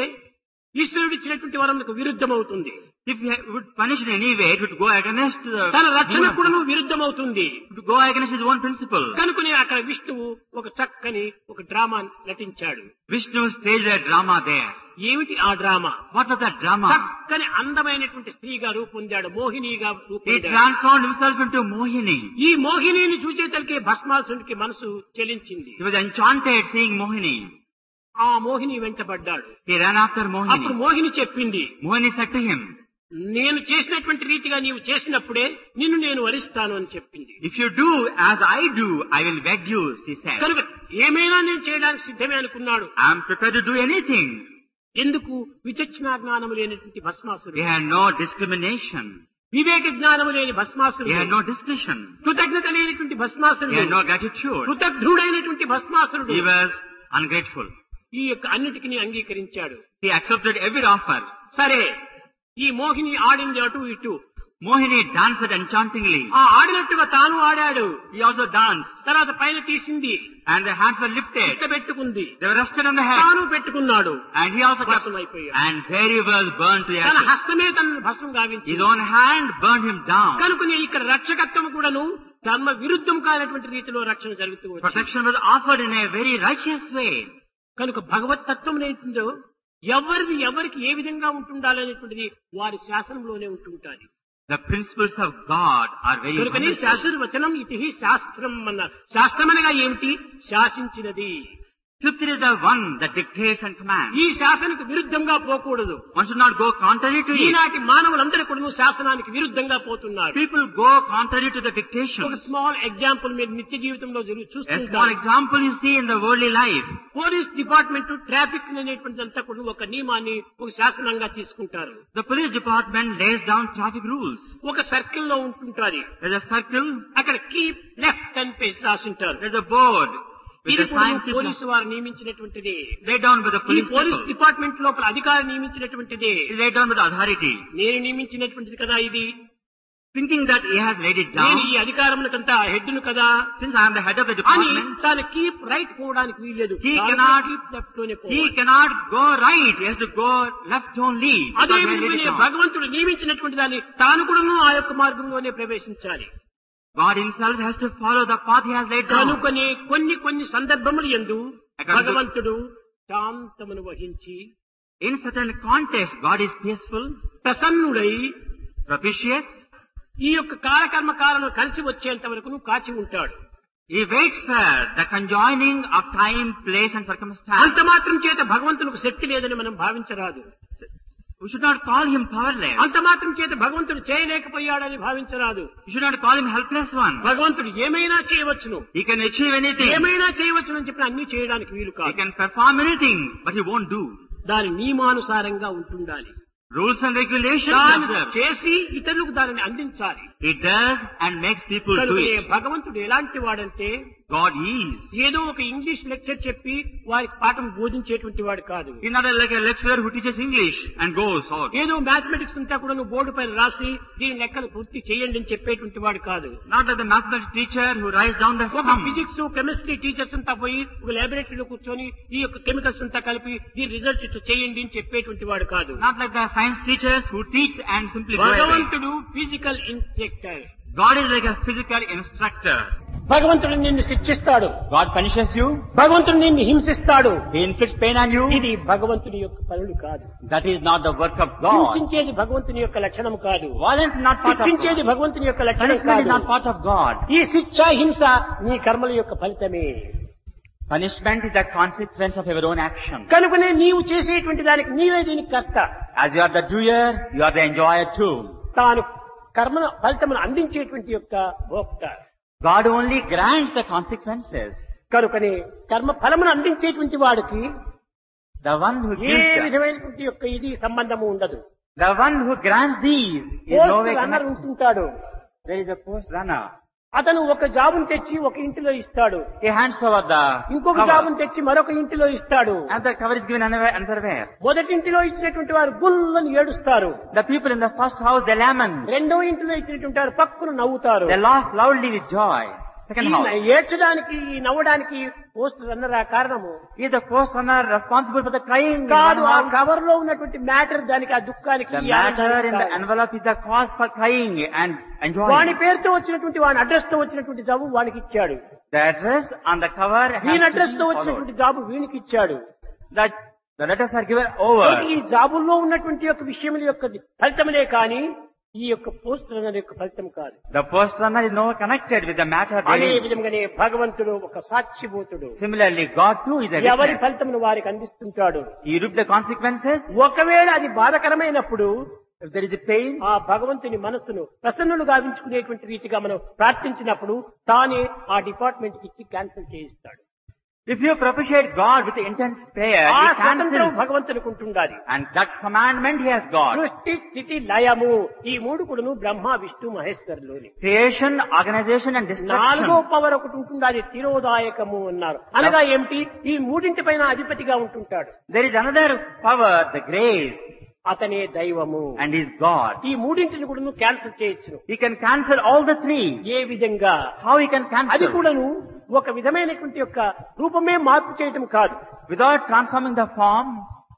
ఈశ్వరుడు ఇచ్చినటువంటి వరములకు విరుద్ధమవుతుంది. If he would punish in any way, it would go against తన రక్షణ the కూడా విరుద్ధమవుతుంది. it would go against his own principle. కనుకనే అక్కడ విష్ణువు ఒక చక్కని ఒక డ్రామా నటించాడు. Vishnu staged a drama there. ఏమిటి ఆ drama? What was that drama? చక్కని అందమైనటువంటి స్త్రీగా రూపొందాడు, మోహినిగా He రూపొందాడు. transformed himself into Mohini. ఈ మోహినిని చూచేతలకే భస్మాసురుడికి మనసు చెలించింది. He was enchanted seeing Mohini. ఆ మోహిని వెంటబడ్డాడు. He ran after అప్పుడు Mohini. మోహిని చెప్పింది, Mohini said to him, నేను చేసినటువంటి రీతిగా నీవు చేసినప్పుడే నిన్ను నేను వరిస్తాను అని చెప్పింది. if you do as I do, I will wed you, she said. కనుక ఏమైనా నేను చేయడానికి సిద్ధమే అనుకున్నాడు. I am prepared to do anything. ఎందుకు? విచక్షణ జ్ఞానము లేనటువంటి He భస్మాసురుడు, had no discrimination. వివేక జ్ఞానము లేని He భస్మాసురుడు, had no discretion. కృతజ్ఞత లేనటువంటి He భస్మాసురుడు, had no gratitude. కృతజ్ఞుడైనటువంటి భస్మాసురుడు He was ungrateful. ఈ యొక్క అన్నిటికీ అంగీకరించాడు. He accepted every offer. సరే, ఈ మోహిని ఆడింది అటు ఇటు. Mohini danced enchantingly. ఆ ఆడినట్టుగా తాను ఆడాడు. He also danced. తర్వాత పైన తీసింది, And the hands were lifted. పెట్టుకుంది, They were rested on the head. తాను పెట్టుకున్నాడు. And he also kept. భస్మం అయిపోయాడు. And there he was burned to తన ashes. హస్తమే తనను భస్మం గావించింది. His own hand burned him down. కనుకనే ఇక్కడ రక్షకత్వం కూడాను ధర్మ విరుద్ధం కానటువంటి రీతిలో రక్షణ జరుగుతూ వచ్చింది. Protection was offered in a very righteous way. కనుక భగవత్ తత్వం ఏంటో ఎవరికి ఏ విధంగా ఉంటుండాలనేటువంటిది వారి శాసనంలోనే ఉంటుంటాది. The principles of God are very కనుకనే wonderful. శాస్త్రవచనం ఇది శాస్త్రం అన్న. శాస్త్రం అనగా ఏమిటి? శాసించినది. Scripture is the one that dictates and commands. ఈ శాసనకు విరుద్ధంగా పోకూడదు. One should not go contrary to it. ఈనాటి మానవులందరూ కూడా శాసనానికి విరుద్ధంగా పోతున్నారు. People go contrary to the dictation. ఒక స్మాల్ ఎగ్జాంపుల్ మీరు నిత్య జీవితంలో A small చూస్తుంటారు. example you see in the worldly life. Police department traffic అనేటువంటిదంతా కూడా ఒక నియమాన్ని ఒక శాసనంగా తీసుకుంటారు. The police department lays down traffic rules. ఒక సర్కిల్ లో ఉంటుంటారు. There's a circle, అక్కడ కీప్ లెఫ్ట్ అని రాసింటారు. there's a board with ఇది the కూడా sign keep పోలీసు వారు నియమించినటువంటిది. laid down by the ఈ police పోలీస్ people. డిపార్ట్మెంట్ లోపల అధికారి నియమించినటువంటిది. It's laid down by the authority. నేను నియమించినటువంటిది కదా ఇది. thinking that he has laid it నేను down. ఈ అధికారములకంతా హెడ్ను కదా Since I am the head of the అని department, తాను కీప్ రైట్ పోవడానికి వీల్లేదు. He cannot- కీప్ లెఫ్ట్ లోనే he పోవాలి. cannot go right. He has to go left only. అదే Because he has laid it విధంగా down. భగవంతుడు నియమించినటువంటి దాన్ని తాను కూడాను ఆ యొక్క మార్గంలోనే ప్రవేశించాలి. God himself has to follow the path he has laid down. కనుకనే కొన్ని సందర్భములు యందు భగవంతుడు శాంతమును వహించి In certain context, God is peaceful, ప్రసన్నుడై propitious. ఈ యొక్క కాలకర్మ కాలను కలిసి వచ్చేంత వరకు కాచి ఉంటాడు. He waits for the conjoining of time, place and circumstance. అంత మాత్రం చేత భగవంతునికి శక్తి లేదని మనం భావించరాదు. We should not call him powerless. అంత మాత్రం చేత భగవంతుడు చేయలేకపోయాడని భావించరాదు. We should not call him helpless one. భగవంతుడు ఏమైనా చేయవచ్చును, He can achieve anything. ఏమైనా చేయవచ్చును అని చెప్పిన అన్ని చేయడానికి వీలు He కాదు. can perform anything, but he won't do. దాని నియమానుసారంగా ఉంటుండాలి. Rules and regulations దాన్ని observed. చేసి ఇతరులకు దానిని అందించాలి. He does and makes people do కనుక it. భగవంతుడు ఎలాంటి వాడంటే God is. ఏదో ఒక ఇంగ్లీష్ లెక్చర్ చెప్పి వారికి పాఠం బోధించేటువంటి వాడు కాదు. He's not like a lecturer who teaches English and goes out. ఏదో మ్యాథమెటిక్స్ అంతా కూడా నువ్వు బోర్డు పైన రాసి దీని లెక్కలు పూర్తి చేయండి అని చెప్పేటువంటి వాడు కాదు. Not like the mathematics teacher who writes down the ఒక sum. ఫిజిక్స్ కెమిస్ట్రీ టీచర్స్ అంతా పోయి ఒక లాబొరేటరీలో కూర్చొని ఈ యొక్క కెమికల్స్ అంతా కలిపి దీని రిజల్ట్ ఇట్లా చేయండి అని చెప్పేటువంటి వాడు కాదు. Not like the science teachers who teach and simply go away. భగవంతుడు physical instructor. God is like a physical instructor. భగవంతుడు నిన్ను శిక్షిస్తాడు. God punishes you. భగవంతుడు నిన్ను హింసిస్తాడు. He inflicts pain on you. ఇది భగవంతుని యొక్క పనులు కాదు. That is not the work of God. హింసించేది భగవంతుని యొక్క లక్షణం కాదు. Violence is not part of శిక్షించేది God. భగవంతుని యొక్క లక్షణం Punishment is కాదు. not part of God. ఈ శిక్ష హింస నీ కర్మల యొక్క ఫలితమే. Punishment is the consequence of your own action. కనుకనే నీవు చేసేటువంటి దానికి నీవే దీనికి కర్త. As you are the doer, you are the enjoyer too. తాను కర్మ ఫలితమును అందించేటువంటి యొక్క భోక్త. God only grants the consequences. కనుకనే కర్మ ఫలమును అందించేటువంటి వాడికి The one who A gives the, విధమైనటువంటి యొక్క ఇది సంబంధము ఉండదు. the one who grants these is no way post runner connected. ఉంటుంటాడు. There is a post runner. అతను ఒక జాబును తెచ్చి ఒక ఇంటిలో ఇస్తాడు. He hands over the ఇంకొక cover. జాబును తెచ్చి మరొక ఇంటిలో ఇస్తాడు. And the cover is given another where. మొదటి ఇంటిలో ఇచ్చినటువంటి వారు గుల్లని ఏడుస్తారు. The people in the first house, they lament. రెండో ఇంటిలో ఇచ్చినటువంటి వారు పక్కును నవ్వుతారు. They laugh loudly with joy. Second ఈ house. ఏడ్చడానికి ఈ నవ్వడానికి పోస్ట్ రన్నర్ ఆ కారణము Is the post runner responsible for the crying? in కాదు. one ఆ house? కవర్ లో ఉన్నటువంటి మ్యాటర్ దానికి ఆ దుఃఖానికి The ఈ matter in ఆనందానికి the కాదు. envelope is the cause for crying and వాని enjoying. పేరుతో వచ్చినటువంటి వాని అడ్రస్ తో వచ్చినటువంటి జాబు వానికి ఇచ్చాడు. The address on the cover వీని has అడ్రస్ to తో be వచ్చినటువంటి followed. జాబు వీనికి ఇచ్చాడు. That the letters are given కాబట్టి over. ఈ జాబుల్లో ఉన్నటువంటి యొక్క విషయముల యొక్క ఫలితములే కానీ ఈ యొక్క పోస్ట్ రన్నర్ యొక్క ఫలితం కాదు. The post runner is no connected with the matter. అదే therein. విధంగానే భగవంతుడు ఒక సాక్షిభూతుడు. Similarly, God too is a ఎవరి witness. ఫలితమును వారికి అందిస్తుంటాడు. He reap the consequences. ఒకవేళ అది బాధకరమైనప్పుడు If there is a pain, ఆ భగవంతుని మనస్సును ప్రసన్నులు గావించుకునేటువంటి రీతిగా మనం ప్రార్థించినప్పుడు తానే ఆ డిపార్ట్మెంట్ కి ఇచ్చి క్యాన్సిల్ చేయిస్తాడు. if you propitiate God with intense prayer, ఆ He స్వతంత్రం cancels. భగవంతునికి ఉంటుండాలి. And that commandment He has got. సృష్టి స్థితి లయము ఈ మూడు కూడాను Brahma Vishnu మహేశ్వరులోని. Creation, organization and నాలుగో destruction. పవర్ ఒకటి ఉంటుంది, అది తిరోదాయకము అన్నారు. అనగా ఏమిటి? ఈ మూడింటి పైన అధిపతిగా ఉంటుంటాడు. There is another power, the grace, అతనే దైవము. and He is God. ఈ మూడింటిని కూడా క్యాన్సిల్ చేయొచ్చును. He can cancel all the three. ఏ విధంగా? How He can అది cancel? కూడాను ఒక విధమైనటువంటి యొక్క రూపమే మార్పు చేయటం కాదు. Without transforming the form.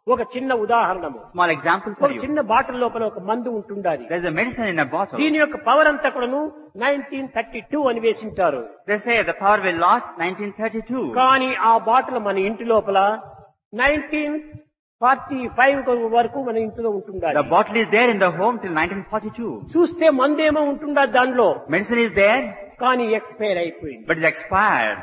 ఒక చిన్న ఉదాహరణము. Small example ఒక for you. చిన్న బాటిల్ లోపల ఒక మందు ఉంటుండాలి. There is a medicine in a bottle. దీని యొక్క పవర్ అంతా కూడాను 1932 అని వేసింటారు. They say the power will last 1932. కానీ ఆ బాటిల్ మన ఇంటి లోపల 1945 వరకు మన ఇంటిలో ఉంటుండాలి. The bottle is there in the home till 1942. చూస్తే మందేమో ఉంటుందా దానిలో, Medicine is there, కానీ ఎక్స్పైర్ అయిపోయింది. but it's expired.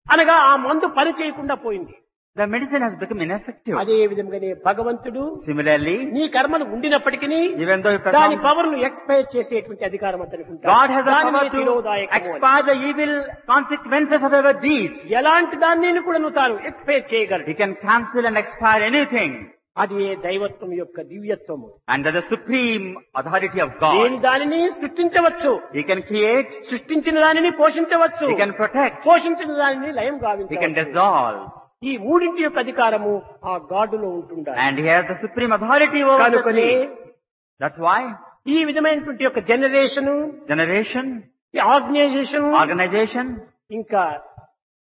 అనగా ఆ మందు పని చేయకుండా పోయింది. The medicine has become ineffective. అదే విధంగానే భగవంతుడు Similarly, నీ కర్మలు ఉండినప్పటికీ even though you దాని perform, పవర్ ను ఎక్స్పైర్ చేసేటువంటి అధికారం అతనికి ఉంటుంది. God has the దానినే power to తిరోదాయకము అని. expire the evil consequences of our deeds. ఎలాంటి దాన్ని కూడా నువ్వు తాను ఎక్స్పైర్ చేయగలడు. He can cancel and expire anything. అది ఏ దైవత్వం యొక్క దివ్యత్వము. Under the supreme authority of దేని God, దానిని సృష్టించవచ్చు, He can create, సృష్టించిన దానిని పోషించవచ్చు, He can protect, పోషించిన దానిని లయం He can గావించవచ్చు. dissolve, ఈ మూడింటి యొక్క అధికారము ఆ గాడులో ఉంటుండాలి. and He has the supreme authority over the కనుకనే three. That's why ఈ విధమైనటువంటి యొక్క జనరేషన్, generation, ఆర్గనైజేషన్, organization, ఇంకా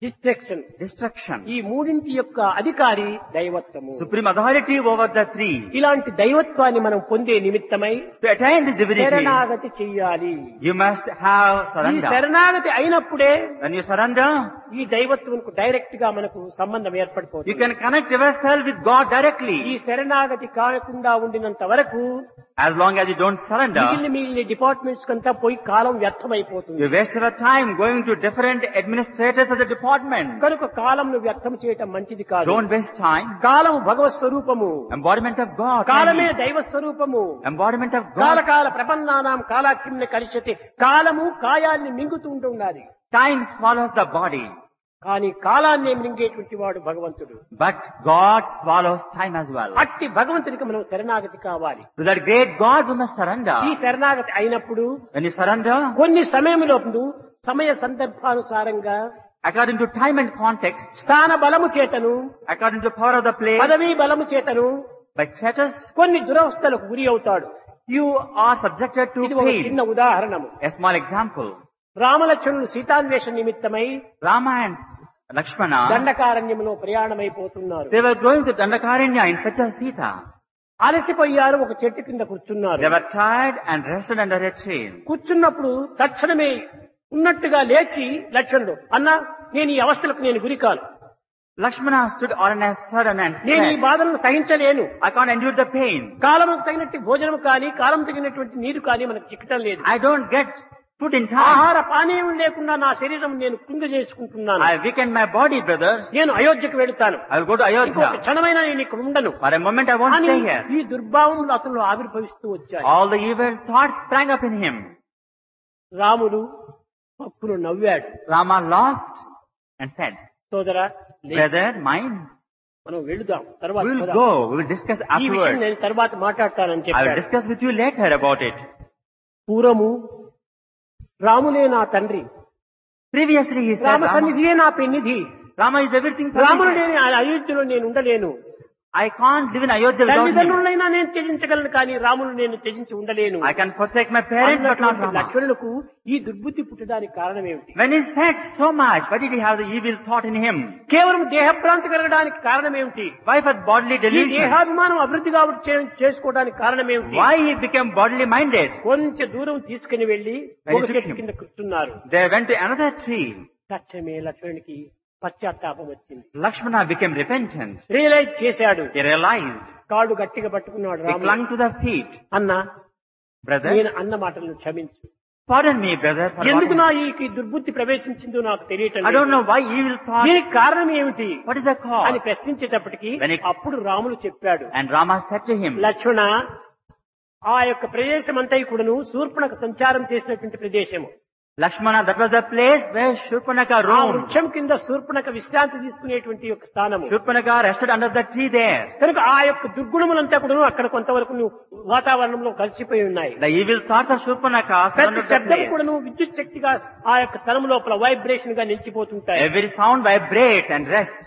డిస్ట్రక్షన్, destruction. ఈ మూడింటి యొక్క అధికారి దైవత్వము. Supreme authority over the three. ఇలాంటి దైవత్వాన్ని మనం పొందే నిమిత్తమై To attain this divinity, శరణాగతి చెయ్యాలి. you must have ఈ surrender. శరణాగతి అయినప్పుడే When you surrender, ఈ దైవత్వంకు డైరెక్ట్ గా మనకు సంబంధం you ఏర్పడిపోతుంది. can connect yourself with God directly. ఈ శరణాగతి కాకుండా ఉండినంత వరకు As long as you don't surrender, మిగిలిన డిపార్ట్మెంట్స్ కంతా పోయి కాలం వ్యర్థమైపోతుంది. you waste your time going to different administrators of the department. కనుక కాలంను వ్యర్థం చేయటం మంచిది కాదు. Don't waste time. కాలం భగవత్ స్వరూపము, Embodiment of God. కాలమే దైవ స్వరూపము. Embodiment of God. కాలకాల ప్రపన్నానాం కాలాకిమ్న కరిష్యతి. కాలము కాయాన్ని మింగుతూ ఉంటున్నది. Time swallows the body, కానీ కాలాన్ని మింగేటువంటి వాడు భగవంతుడు. but God swallows time as well. అట్టి భగవంతుడికి మనం శరణాగతి కావాలి. To that great God we must surrender. ఈ శరణాగతి అయినప్పుడు When you surrender, కొన్ని సమయంలో సమయ సందర్భానుసారంగా according to time and context, స్థాన బలము చేతను, according to power of the place, పదవీ బలము చేతను by status, కొన్ని దురవస్థలకు గురి అవుతాడు. you are subjected to ఇది ఒక pain. చిన్న ఉదాహరణము. A small example. రామలక్ష్మణులు సీతాన్వేషణ నిమిత్తమై Rama and Lakshmana, దండకారణ్యంలో ప్రయాణమైపోతున్నారు. they were going to Dandakaranya in search of Sita. అలసిపోయారు, ఒక చెట్టు కింద కూర్చున్నారు. They were tired and rested under a tree. కూర్చున్నప్పుడు తక్షణమే ఉన్నట్టుగా లేచి లక్ష్మణుడు, అన్నా నేను ఈ అవస్థలకు నేను గురి కాను, Lakshmana stood on a sudden and నేను ఈ said, బాధలను సహించలేను. I can't endure the pain. కాలముకు తగినట్టు భోజనం కానీ కాలం తగినటువంటి నీరు కానీ మనకు చిక్కటం లేదు. I don't get food in time. ఆహార పానీయం లేకుండా నా శరీరం నేను కృంగ చేసుకుంటున్నాను. I weakened my body, brother. నేను అయోధ్యకు వెళుతాను, I will go to ఇంకొక Ayodhya. క్షణమైన నేను ఇక్కడ ఉండను For a moment I won't అని stay here. ఈ దుర్భావములు అతను ఆవిర్భవిస్తూ వచ్చాయి. All the evil thoughts sprang up in him. రాముడు పక్కును నవ్వాడు. Rama laughed and said, సోదరా, brother mine, మనం వెళుదాం, తర్వాత we will పోదాం. go. We will discuss ఈ విషయం afterwards. నేను తర్వాత మాట్లాడతానని I will చెప్పాడు. discuss with you later about it. పూర్వము రాములే నా తండ్రి, Previously he said, రామ సన్నిధియే నా పెన్నిధి, Rama is everything for రాముడు me. లేని ఆ అయోధ్యలో నేను ఉండలేను. I can't live in Ayodhya without him. తల్లిదండ్రులైనా నేను త్యజించగలను, కానీ రాముడు నేను త్యజించి ఉండలేను. I can forsake my parents but not అన్నటువంటి Rama. లక్ష్మణులకు ఈ దుర్బుద్ధి పుట్టడానికి కారణం ఏమిటి? When he said so much, why did he have the evil thought in him? కేవలం దేహభ్రాంతి కలగడానికి కారణం ఏమిటి? Why for bodily ఈ delusion? దేహాభిమానం అభివృద్ధి చేసుకోవడానికి కారణం ఏమిటి? Why he became bodily minded? కొంచెం దూరం తీసుకుని వెళ్లి ఒక చెట్టు కింద కూర్చున్నారు. They went to another tree. తక్షణమే లక్ష్మణునికి పశ్చాత్తాపం వచ్చింది. Lakshmana became repentant. రియలైజ్ చేశాడు. He realized. కాళ్ళు గట్టిగా పట్టుకున్నాడు. He రాముడు, clung to the feet. అన్న Brother, నేను అన్న మాటలను క్షమించు. pardon me, brother. for ఎందుకు what నా ఈ దుర్బుద్ధి ప్రవేశించిందో నాకు తెలియటం I don't లేదు. know why evil thought. దీనికి కారణం ఏమిటి What is the అని cause? ప్రశ్నించేటప్పటికి When it- అప్పుడు రాముడు చెప్పాడు, And Rama said to him, లక్ష్మణ, ఆ యొక్క ప్రదేశం అంతా కూడాను శూర్పణకు సంచారం చేసినటువంటి ప్రదేశము. Lakshmana, that was the place where Shurpanaka ఆ roamed. వృక్షం కింద శూర్పణక విశ్రాంతి తీసుకునేటువంటి యొక్క స్థానము. Shurpanaka rested under the tree there. కనుక ఆ యొక్క దుర్గుణములంతా కూడా అక్కడ కొంతవరకు వాతావరణంలో కలిసిపోయి ఉన్నాయి. The evil thoughts of Shurpanaka ప్రతి surrounded the శబ్దం place. కూడాను విద్యుత్ శక్తిగా ఆ యొక్క స్థలం లోపల వైబ్రేషన్ గా నిలిచిపోతుంటాయి. Every sound vibrates and rests.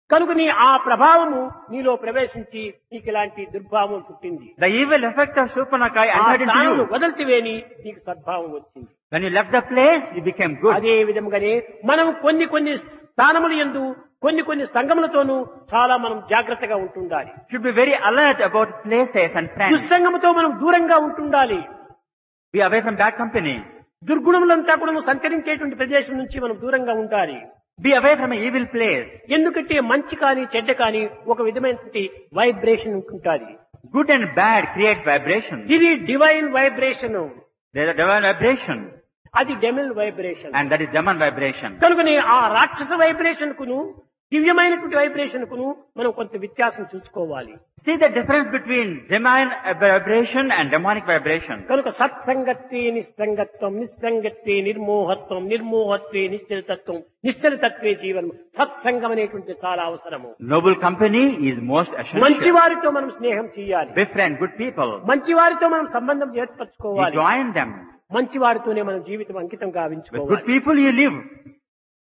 కనుక ఆ ప్రభావము నీలో ప్రవేశించి నీకు ఇలాంటి దుర్భావం పుట్టింది. The evil effect of Shurpanaka ఆ entered into స్థానం you. వదలితివేని నీకు సద్భావం వచ్చింది. When you left the place, you became good. అదే విధంగానే మనం కొన్ని స్థానములు యందు కొన్ని సంఘములతోనూ చాలా మనం జాగ్రత్తగా ఉంటుండాలి. Should be very alert about places and friends. దుస్సంగముతో మనం దూరంగా ఉంటుండాలి. Be away from bad company. దుర్గుణములంతా కూడా సంచరించేటువంటి ప్రదేశం నుంచి మనం దూరంగా ఉండాలి. Be away from an evil place. ఎందుకంటే మంచి కానీ చెడ్డ కానీ ఒక విధమైనటువంటి వైబ్రేషన్ ఉంటుంటాది. Good and bad creates vibration. ఇది divine vibration, There is a divine vibration. అది డెమిల్ vibration. And that is demon vibration. కనుకనే ఆ రాక్షస వైబ్రేషన్ కును దివ్యమైనటువంటి వైబ్రేషన్ కును మనం కొంత వ్యత్యాసం చూసుకోవాలి. See the difference between divine vibration and demonic vibration. కనుక సత్సంగత్వే నిస్సంగత్వం, నిస్సంగత్వే నిర్మోహత్వం, నిర్మోహత్వే నిశ్చలతత్వం, నిశ్చలతత్వే జీవనం. సత్సంగం అనేటువంటి చాలా అవసరము. Noble company is most essential. మంచి వారితో మనం స్నేహం చేయాలి. Befriend good people. మంచి వారితో మనం సంబంధం You ఏర్పరచుకోవాలి. join them. మంచి వారితోనే మనం జీవితం అంకితం With good గావించుకోవాలి. people you live.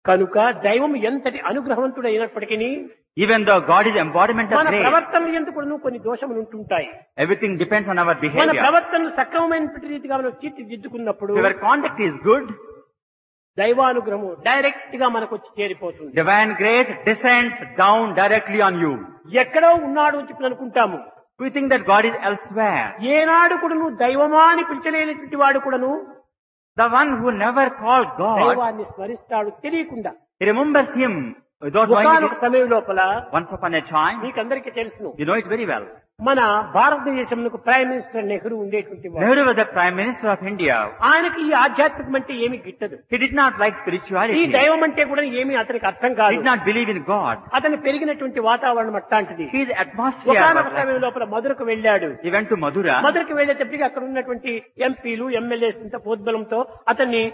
కనుక దైవం ఎంతటి అనుగ్రహవంతుడు అయినప్పటికీ Even though God is embodiment of మన grace, ప్రవర్తనలు ఎందుకు కొన్ని దోషములు ఉంటుంటాయి. everything depends on our మన behavior. ప్రవర్తనలు సక్రమమైన రీతిగా మనం తీర్చిదిద్దుకున్నప్పుడు If our conduct is good, దైవానుగ్రహము డైరెక్ట్ గా మనకు వచ్చి చేరిపోతుంది. divine grace descends down directly on you. ఎక్కడో ఉన్నాడు అని చెప్పి అనుకుంటాము. We think that God is elsewhere. ఏనాడు కూడాను దైవమా అని పిలిచలేనటువంటి వాడు కూడాను The one who never called God, దైవాన్ని స్మరిస్తాడు తెలియకుండా. he remembers Him without knowing ఒకనొక it. సమయం లోపల Once upon a time, మీకందరికీ తెలుసును, you know it very well. మన భారతదేశంలో ప్రైమ్ మినిస్టర్ నెహ్రూ ఉండేటువంటి వాడు. Nehru was the Prime Minister of India. ఆయనకి ఈ ఆధ్యాత్మికం అంటే ఏమి గిట్టదు. He did not like ఈ spirituality. దైవం అంటే కూడా ఏమి అతనికి అర్థం He కాదు. did not believe in God. అతను పెరిగినటువంటి వాతావరణం అట్లాంటిది. His atmosphere ఒకనొక was like, సమయం లోపల మధురకు వెళ్ళాడు. he went to Madura. మధురకు వెళ్ళేటప్పటికి అక్కడ ఉన్నటువంటి ఎంపీలు ఎమ్మెల్యేస్ అంతా ప్రోద్బలంతో అతన్ని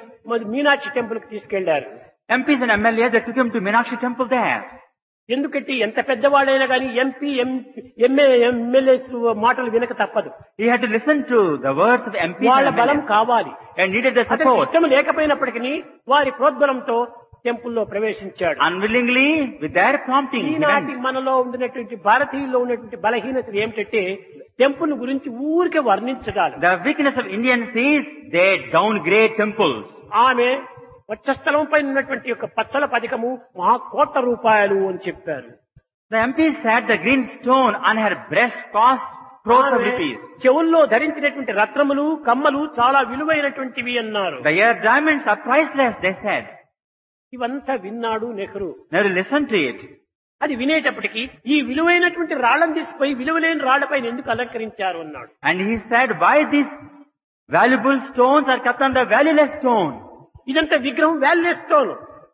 మీనాక్షి టెంపుల్ కి తీసుకెళ్లారు. MPs and MLAs, they took him to Meenakshi temple there. ఎందుకంటే ఎంత పెద్దవాడైనా కానీ ఎంపీ ఎమ్మెల్యేస్ మాటలు వినక తప్పదు. He had to listen to the words of MPs వాళ్ళ and బలం MLAs కావాలి. and needed the అతనికి support. ఇష్టం లేకపోయినప్పటికీ వారి ప్రోద్బలంతో టెంపుల్లో ప్రవేశించాడు. Unwillingly, with their prompting, he ఈనాటి went. మనలో ఉన్నటువంటి భారతీయుల్లో ఉన్నటువంటి బలహీనతలు ఏమిటంటే టెంపుల్ గురించి ఊరికే వర్ణించడాలు. The weakness of Indians is they downgrade temples. ఆమె వక్షస్థలం పైన ఉన్నటువంటి యొక్క పచ్చల పథకము ₹1,00,00,000 అని చెప్పారు. The MP said the green stone on her breast cost crores of ఆమె rupees. చెవుల్లో ధరించినటువంటి రత్నములు కమ్మలు చాలా విలువైనటువంటివి అన్నారు. The ear diamonds are priceless, they said. ఇవంతా విన్నాడు Nehru. Now listen to it. అది వినేటప్పటికి ఈ విలువైనటువంటి రాళ్లను తీసిపోయి విలువలేని రాళ్లపైన ఎందుకు అలంకరించారు అన్నాడు. And he said, why these valuable stones are kept on the valueless stone? ఇదంతా విగ్రహం valueless stone,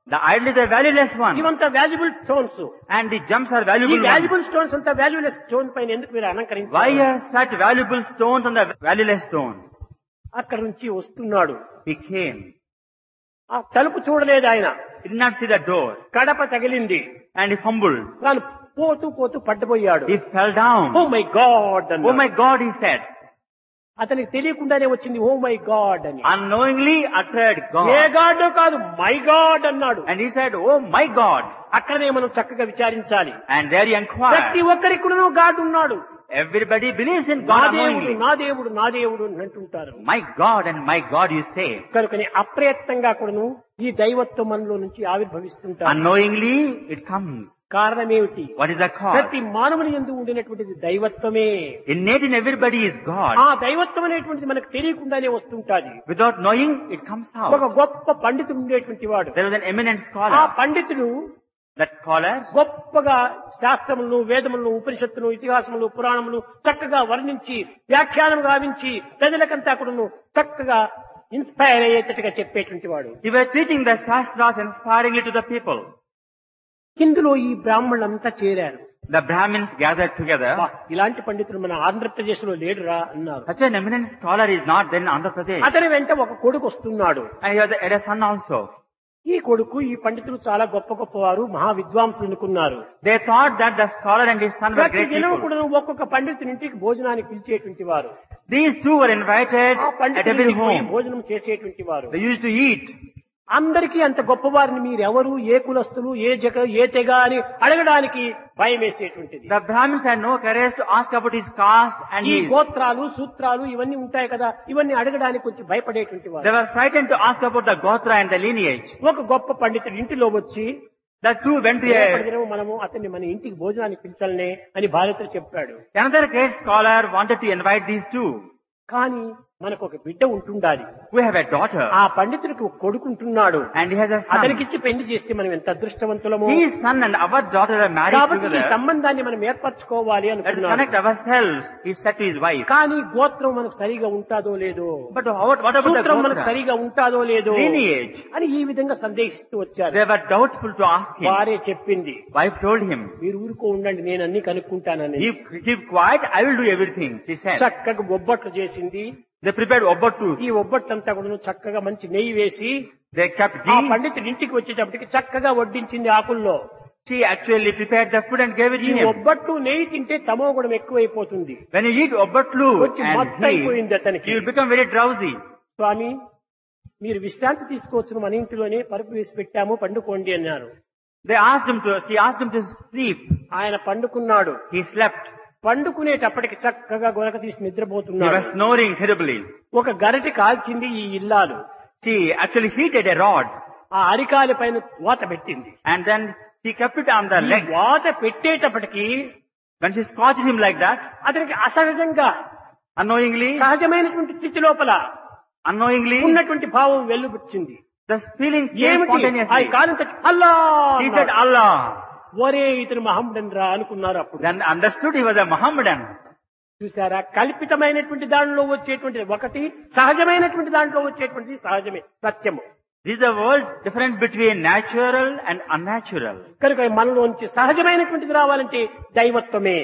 The idol is a valueless one. ఇవంతా valuable stones. And the gems are ఈ valuable ones. వాల్యుబుల్ స్టోన్స్ అంతా వాల్యులెస్ స్టోన్ పైన ఎందుకు మీరు Why అలంకరించారు? are such valuable stones on the valueless stone? అక్కడ నుంచి వస్తున్నాడు. He came. ఆ తలుపు చూడలేదు ఆయన. He did not see the door. Kadapa తగిలింది. And he fumbled. తాను పోతూ పోతూ పడ్డపోయాడు. He fell down. Oh my God Oh అన్నాడు. my God, he said. అతనికి తెలియకుండానే వచ్చింది ఓ మై గాడ్ అని. Unknowingly uttered a God. God కాదు, మై గాడ్ అన్నాడు. And he said, oh my God. అక్కడనే మనం చక్కగా విచారించాలి. And there he ప్రతి inquired. ఒక్కరికి కూడా గాడ్ ఉన్నాడు. Everybody believes in నా God దేవుడు unknowingly. నా దేవుడు నా దేవుడు అని అంటుంటారు. My God and my God, you say. కనుకని అప్రయత్నంగా కూడాను ఈ దైవత్వం మనలో నుంచి ఆవిర్భవిస్తుంటారు. Unknowingly it comes. కారణమేమిటి? What is the cause? ప్రతి మానవుని యందు ఉండినటువంటిది దైవత్వమే. Innate in everybody is God. ఆ దైవత్వం అనేటువంటిది మనకు తెలియకుండానే వస్తుంటాది. Without knowing, it comes ఒక out. గొప్ప పండితుడు ఉండేటువంటి వాడు. There was an eminent ఆ scholar. పండితుడు That scholar, గొప్పగా శాస్త్రములను వేదములను ఉపనిషత్తును ఇతిహాసములు పురాణములు చక్కగా వర్ణించి వ్యాఖ్యానం గావించి ప్రజలకంతా కూడాను చక్కగా ఇన్స్పైర్ అయ్యేటట్టుగా చెప్పేటువంటి వాడు. he was teaching the Shastras inspiringly to the people. ఇందులో ఈ బ్రాహ్మణులంతా చేరారు. The Brahmins gathered together. "వా, ఇలాంటి పండితులు మన ఆంధ్రప్రదేశ్ లో లేడురా అన్నారు. Such an eminent scholar is not there in Andhra Pradesh. అతని వెంట ఒక కొడుకు వస్తున్నాడు. And he had a son also. ఈ కొడుకు ఈ పండితులు చాలా గొప్ప గొప్పవారు మహా విద్వాంసులు అనుకున్నారు. They thought that the scholar and his son were ప్రతి great దినం people. కూడా ఒక్కొక్క పండితుని ఇంటికి భోజనానికి పిలిచేటువంటి వారు. These two were invited ఆ at పండితుని every ఇంటికి పోయి home. భోజనం చేసేటువంటి వారు. They used to eat. అందరికీ అంత గొప్పవారిని మీరెవరు, ఏ కులస్తులు, ఏ తెగ అని అడగడానికి భయం వేసేటువంటిది. The Brahmins had no courage to ask about his caste and ఈ his. గోత్రాలు సూత్రాలు ఇవన్నీ ఉంటాయి కదా, ఇవన్నీ అడగడానికి కొంచెం భయపడేటువంటి They వారు. were frightened to ask about the Gotra and the lineage. ఒక గొప్ప పండితుడు ఇంటిలో వచ్చి The two went to రేపటి a. దినం మనము అతన్ని మన ఇంటికి భోజనానికి పిలిచాలనే అని భారతుడు చెప్పాడు. Another great scholar wanted to invite these two. కానీ మనకు ఒక బిడ్డ ఉంటుండాలి. We have a daughter ఆ పండితుడికి ఒక కొడుకు ఉంటున్నాడు. and he has a son. అతనికిచ్చి పెళ్లి చేస్తే మనం ఎంత అదృష్టవంతులము. His son and our daughter are married కాబట్టి ఈ together. సంబంధాన్ని మనం ఏర్పరచుకోవాలి Let's అనుకున్నాడు. connect ourselves, he said to his wife. కానీ గోత్రం మనకు సరిగా ఉంటాదో లేదో, But what about the సూత్రం మనకు Gotra? సరిగా ఉంటాదో లేదో Lineage. అని ఈ విధంగా సందేహిస్తూ వచ్చారు. They were doubtful to ask him. వారే చెప్పింది, Wife told him, మీరు ఊరుకో ఉండండి, నేను అన్ని కనుక్కుంటానని. keep quiet, I will do everything, she said. చక్కగా బొబ్బట్లు చేసింది. They prepared obbatus. ఈ ఒబ్బట్లంతా కూడా చక్కగా మంచి నెయ్యి వేసి They kept ఆ ghee. పండితుడి ఇంటికి వచ్చేటప్పటికి చక్కగా వడ్డించింది ఆకుల్లో. She actually prepared the food and gave it ఈ to him. ఒబ్బట్టు నెయ్యి తింటే తమో గుణం ఎక్కువైపోతుంది. When you eat obbatlu వచ్చి and మత్తు ghee, అయిపోయింది అతనికి. you will become very drowsy. స్వామి, మీరు విశ్రాంతి తీసుకోవచ్చు, మన ఇంటిలోనే పరుపు వేసి పెట్టాము, పండుకోండి అన్నారు. She asked him to sleep. ఆయన పండుకున్నాడు. He slept. పండుకునేటప్పటికి చక్కగా గొరక తీసి He నిద్రపోతున్నాడు. was snoring terribly. ఒక గరిటె కాల్చింది ఈ ఇల్లాలు. She actually heated a rod ఆ అరికాలి పైన వాత పెట్టింది. and then she kept it on the ఈ leg. వాత పెట్టేటప్పటికి When she scotched him like that, అతనికి అసహజంగా unknowingly, సహజమైనటువంటి స్థితి లోపల ఉన్నటువంటి భావం వెలుబుచ్చింది. the feeling came ఏమిటి? ఆ spontaneously. కాలం తట్టి అల్లా He said, Allah. ఒరే ఇతను మహమ్మదన్ రా అనుకున్నారు. అప్పుడు Then understood he was a Mohammedan. చూసారా, కల్పితమైనటువంటి దానిలో వచ్చేటువంటి ఒకటి, సహజమైనటువంటి దాంట్లో వచ్చేటువంటి సహజమే సత్యము. This is the world difference between natural and unnatural. కనుక మనలోంచి సహజమైనటువంటిది రావాలంటే దైవత్వమే.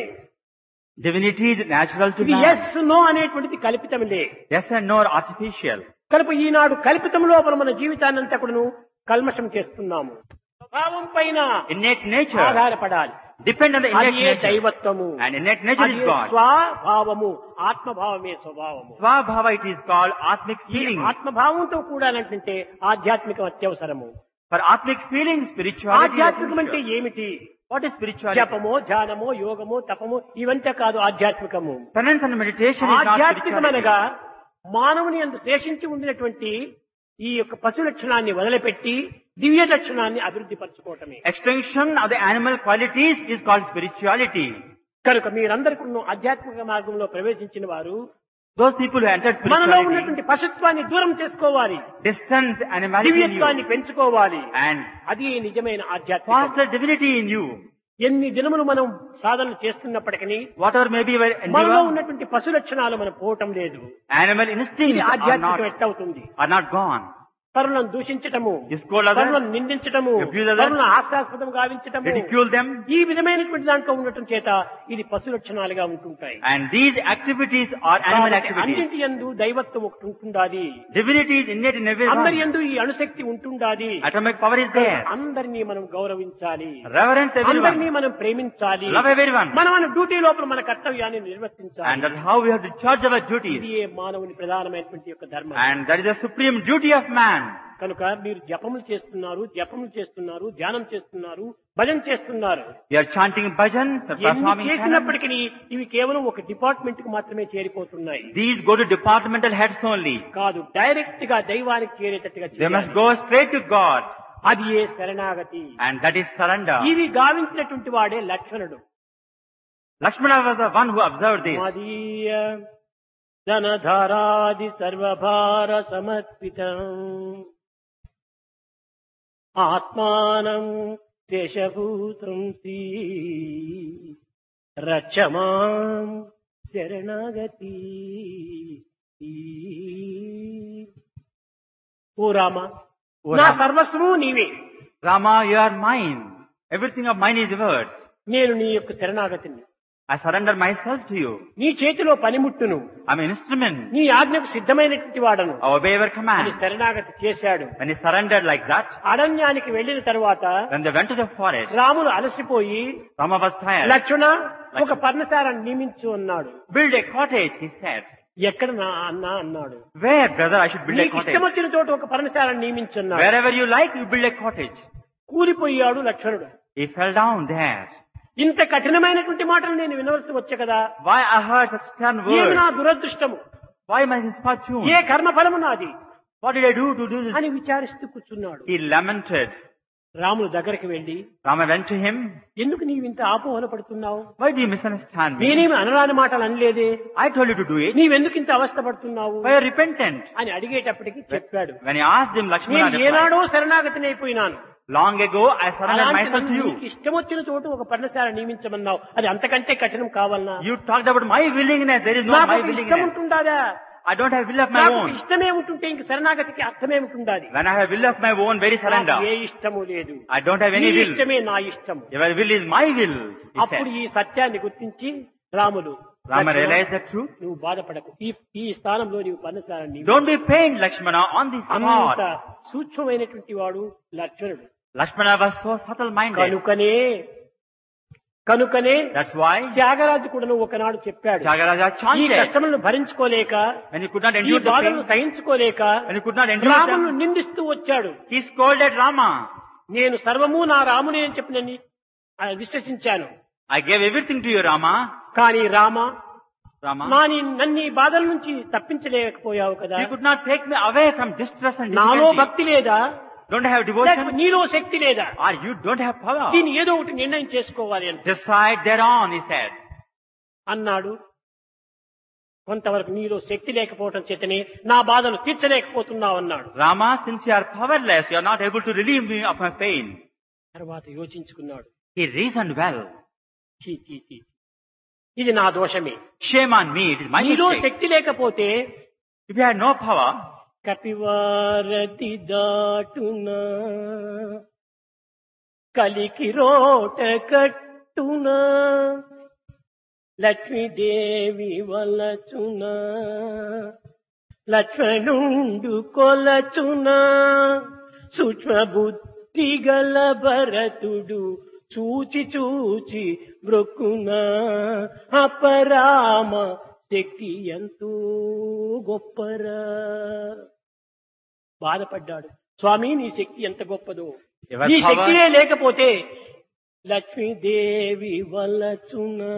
Divinity is natural to ఇది man. ఎస్ నో అనేటువంటిది కల్పితములే. Yes and no are artificial. కనుక ఈనాడు కల్పితం లోపల మన జీవితాన్ని అంతా కూడాను కల్మషం చేస్తున్నాము. స్వభావం పైన Innate nature ఆధారపడాలి. depend on the innate అదే nature. దైవత్వము. And innate nature is అదే God. స్వభావము, ఆత్మభావమే స్వభావము. Swabhava it is called Atmic ఈ feeling. ఆత్మభావంతో కూడాలంటే ఆధ్యాత్మికం అత్యవసరము. For Atmic feeling, spirituality is ఆధ్యాత్మికం అంటే essential. ఏమిటి? What is spirituality? జపమో, ధ్యానమో, యోగమో, తపమో ఇవంతా కాదు ఆధ్యాత్మికము. Penance and meditation is not ఆధ్యాత్మికమనగా spirituality. మానవుని యందు శేషించి ఉండినటువంటి ఈ యొక్క పశు లక్షణాన్ని వదిలిపెట్టి దివ్య లక్షణాన్ని అభివృద్ధి పరచుకోవటమే. Extinction of the animal qualities is called spirituality. కనుక మీరందరికీ ఆధ్యాత్మిక మార్గంలో ప్రవేశించిన వారు Those people who entered మనలో spirituality ఉన్నటువంటి పశుత్వాన్ని దూరం చేసుకోవాలి, distance animality in you దివ్యత్వాన్ని పెంచుకోవాలి. and అది నిజమైన ఆధ్యాత్మికత. foster divinity in you. ఎన్ని దినములు మనం సాధనలు చేస్తున్నప్పటికీ Whatever may be our మనలో endeavor, ఉన్నటువంటి పశు లక్షణాలు మనం పోవటం లేదు. animal ఇది instincts ఆధ్యాత్మికం ఎట్టవుతుంది? are not gone. పరులను దూషించటము, Scold others, పరులను నిందించటము, abuse others, పరులను హాస్యాస్పదం గావించటము, ridicule them, ఈ విధమైనటువంటి దాంట్లో ఉండటం చేత ఇది పశు లక్షణాలుగా ఉంటుంటాయి. and these activities are animal activities. అన్నింటి యందు దైవత్వం ఒకటి ఉంటుండాది. Divinity is innate in అందరి everyone. యందు ఈ అణుశక్తి ఉంటుండాది. Atomic power is there. అందరినీ మనం గౌరవించాలి, Reverence అందరినీ everyone. మనం ప్రేమించాలి. Love everyone. మన డ్యూటీ లోపల మన కర్తవ్యాన్ని నిర్వర్తించాలి. And that's how we have to charge our duties. ఇది మానవుని ప్రధానమైనటువంటి యొక్క ధర్మం. And that is the supreme duty of man. కనుక మీరు జపములు చేస్తున్నారు, ధ్యానం చేస్తున్నారు, భజన చేస్తున్నారు. We are chanting bhajans, ఎన్ని performing chants. చేసినప్పటికీ ఇవి కేవలం ఒక డిపార్ట్మెంట్ కు మాత్రమే చేరిపోతున్నాయి. These go to departmental heads only. కాదు, డైరెక్ట్ గా దైవానికి చేరేటట్టుగా They must చేయాలి. go straight to God. అది ఏ శరణాగతి. And that is surrender. ఇది గావించినటువంటి వాడే లక్షణుడు. Lakshmana was the one who observed this. మదీయ ధనధారాది సర్వభార సమర్పితం ఆత్మానం శేషభూతం రక్షమాం శరణాగతి. ఓ రామ, ఓ నా రామ. సర్వస్వము నీవే, Rama, you are mine. Everything of mine is yours. నేను నీ యొక్క శరణాగతిని. I surrender myself to you. నీ చేతిలో పనిముట్టును, I'm an instrument. నీ ఆజ్ఞకు సిద్ధమైనటువంటి వాడను I obey your అని command. శరణాగతి చేశాడు. When he surrendered like that, అరణ్యానికి వెళ్లిన తరువాత when they went to the forest, Ramulu అలసిపోయి Rama was tired. లక్ష్మణ ఒక పర్ణశాలను నియమించు అన్నాడు. Build a cottage, he said. ఎక్కడ నా అన్నా అన్నాడు. Where, brother, I should build a నీకు cottage? ఇష్టం వచ్చిన చోట ఒక పర్ణశాలను నియమించు అన్నాడు. Wherever you like, you build a cottage. కూలిపోయాడు లక్ష్మణుడు. He fell down there. ఇంత కఠినమైనటువంటి మాటలు నేను వినవలసి వచ్చే కదా, Why I heard such stern ఏమి నా words? దురదృష్టము, Why my misfortune? ఏ కర్మఫలము నాది What did I do to do this? అని విచారిస్తూ కూర్చున్నాడు. He lamented. రాములు దగ్గరికి వెళ్లి, Rama went to him. ఎందుకు నీవు ఇంత ఆపోహన పడుతున్నావు? Why do you misunderstand me? నేనేమి అనరాని మాటలు అనలేదే, I told you to do it. నీవెందుకు ఇంత అవస్థ పడుతున్నావు Why are you repentant? అని అడిగేటప్పటికి చెప్పాడు. When he asked him, Lakshmana నేను replied, ఏనాడో శరణాగతిని అయిపోయినాను. long ago I surrendered myself to you. నీకు ఇష్టం వచ్చిన చోటు ఒక పర్ణశాల నియమించమన్నావు, అది అంతకంటే కఠినం కావాలన్నా? You talked about my willingness. There is no నాకు my ఒక ఇష్టం willingness. ఉంటుందాదా? I don't have will of my నాకు own. ఇష్టమే ఉంటుంటే ఇంక శరణాగతికి అర్థమే ఉంటుందాది. When I have will of my own, very surrender. నాకు ఏ ఇష్టము లేదు. I don't have నీ any will. ఇష్టమే నా ఇష్టము. Your will is my will, he అప్పుడు said. ఈ సత్యాన్ని గుర్తించి Ramulu, Rama Lakshmana, realized the truth. నువ్వు బాధపడకు, ఈ స్థానంలో నీవు పర్ణశాలని Don't be pained, Lakshmana, on this అంత spot. సూక్ష్మమైనటువంటి వాడు లక్ష్మణుడు. Lakshmana was so subtle-minded. కనుకనే కనుకనే That's why త్యాగరాజు కూడా ఒకనాడు చెప్పాడు, Tyagaraja ఈ chanted కష్టములను భరించుకోలేక, when he could not ఈ endure the బాధలను pain, సహించుకోలేక when he could not endure రామును them, నిందిస్తూ వచ్చాడు. he scolded Rama. నేను సర్వము నా రామునే అని చెప్పి నేను విశ్వసించాను. I gave everything to you, Rama. కానీ Rama, నన్ను ఈ బాధల నుంచి తప్పించలేకపోయావు కదా. you could not take me away from distress and నాలో difficulty. భక్తి లేదా, Don't have లేకపోతే devotion, నీలో శక్తి లేదా, or you don't have power. దీన్ని ఏదో ఒకటి నిర్ణయం చేసుకోవాలి అని Decide thereon, he said. అన్నాడు. కొంతవరకు నీలో శక్తి లేకపోవటం చేతనే నా బాధలు తీర్చలేకపోతున్నావు అన్నాడు. Rama, since you are powerless, you are not able to relieve me of my pain. తర్వాత యోచించుకున్నాడు. He reasoned well. చీ చీ చీ, ఇది నా దోషమే. Shame on me, it is my నీలో mistake. శక్తి లేకపోతే If you had no power, కపివారతి దాటునా కలికి రోట కట్టునా లక్ష్మీదేవి వలచునా లక్ష్మణుండు కొలచునా సూక్ష్మ బుద్ధి గల భరతుడు చూచి చూచి బ్రొక్కునా అపరామ శక్తి ఎంతో గొప్పరా. బాధపడ్డాడు. స్వామి నీ శక్తి ఎంత గొప్పదో, Your నీ power- శక్తియే లేకపోతే లక్ష్మీదేవి వలచునా.